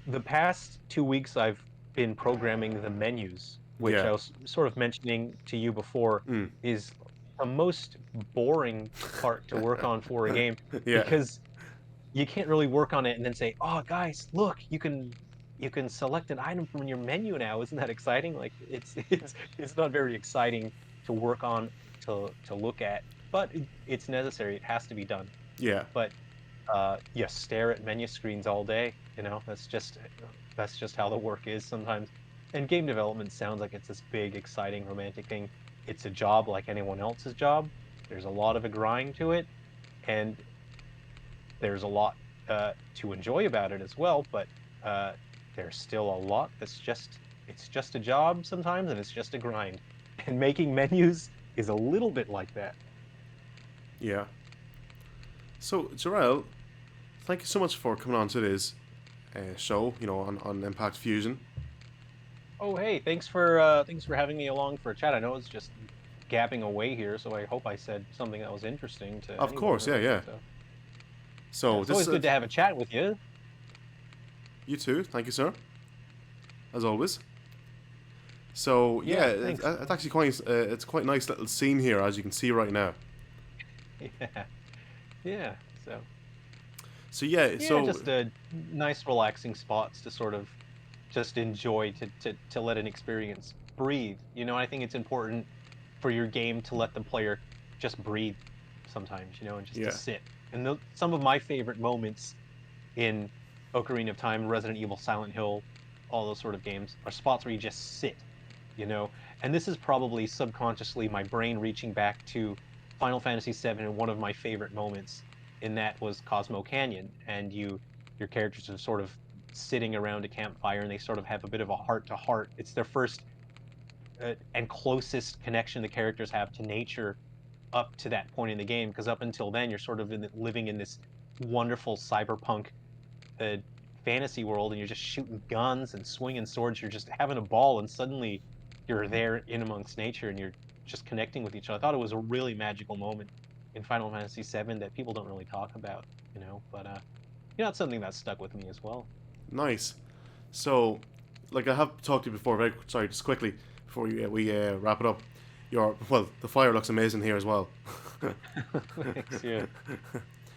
the past 2 weeks I've been programming the menus, which Yeah. I was sort of mentioning to you before, Mm. is the most boring part to work on for a game Yeah. because you can't really work on it and then say, "Oh, guys, look, you can select an item from your menu now. Isn't that exciting?" Like it's not very exciting to work on to look at, but it's necessary. It has to be done. Yeah. But you stare at menu screens all day. You know, that's just how the work is sometimes. And game development sounds like it's this big, exciting, romantic thing. It's a job like anyone else's job. There's a lot of a grind to it, and there's a lot to enjoy about it as well. But uh, there's still a lot that's just it's just a job sometimes, and it's just a grind. And making menus is a little bit like that. Yeah. So, Jerrel, thank you so much for coming on to this show, on Impact Fusion. Oh, hey, thanks for having me along for a chat. I know it's just gabbing away here, so I hope I said something that was interesting to Of anyone, course, yeah, really. yeah. So, yeah, So, it's this always good to have a chat with you. you too. Thank you, sir. As always. So, yeah, Yeah, thanks. it's actually it's quite a nice little scene here, as you can see right now. Yeah, yeah. So, So, yeah, yeah, just a nice, relaxing spots to sort of just enjoy to let an experience breathe. You know, I think it's important for your game to let the player just breathe sometimes, you know, and just to yeah, sit. And some of my favorite moments in Ocarina of Time, Resident Evil, Silent Hill, all those sort of games are spots where you just sit, you know. And this is probably subconsciously my brain reaching back to Final Fantasy VII, and one of my favorite moments in that was Cosmo Canyon, and your characters are sort of sitting around a campfire, and they sort of have a bit of a heart to heart. It's their first and closest connection the characters have to nature up to that point in the game, because up until then you're sort of living in this wonderful cyberpunk uh, fantasy world, and you're just shooting guns and swinging swords. You're just having a ball, and suddenly you're there in amongst nature, and you're just connecting with each other. I thought it was a really magical moment in Final Fantasy VII that people don't really talk about, you know. But it's something that stuck with me as well. nice. So, like I have talked to you before, very sorry, just quickly before we wrap it up. The fire looks amazing here as well. Thanks, yeah.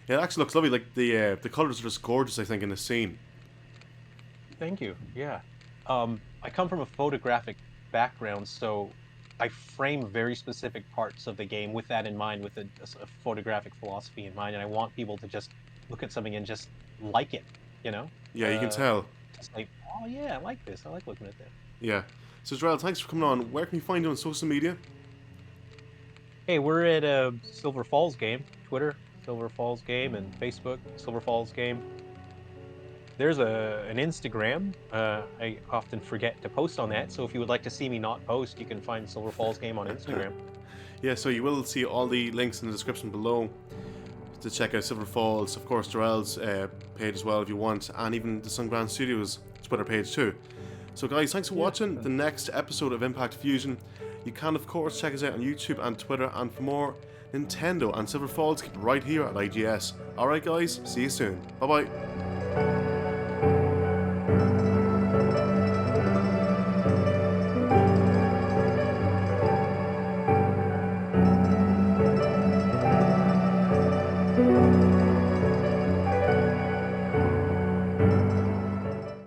Yeah, it actually looks lovely. Like the colors are just gorgeous. I think in the scene. Thank you. Yeah. I come from a photographic background, so I frame very specific parts of the game with that in mind, with a photographic philosophy in mind, and I want people to just look at something and just like it, you know? Yeah, you can Uh, tell. just like, oh yeah, I like this. I like looking at that. Yeah. So, Israel, thanks for coming on. Where can we find you on social media? Hey, we're at a Silver Falls game, Twitter, Silver Falls game, and Facebook, Silver Falls game. There's an Instagram. I often forget to post on that, so if you would like to see me not post, you can find Silver Falls game on Instagram. Yeah, so you will see all the links in the description below to check out Silver Falls, of course, Jerrel's page as well if you want, and even the Sunground Studios Twitter page too. So, guys, thanks for watching the next episode of Impact Fusion. You can, of course, check us out on YouTube and Twitter, and for more Nintendo and Silver Falls, keep it right here at IGS. Alright, guys, see you soon. Bye bye.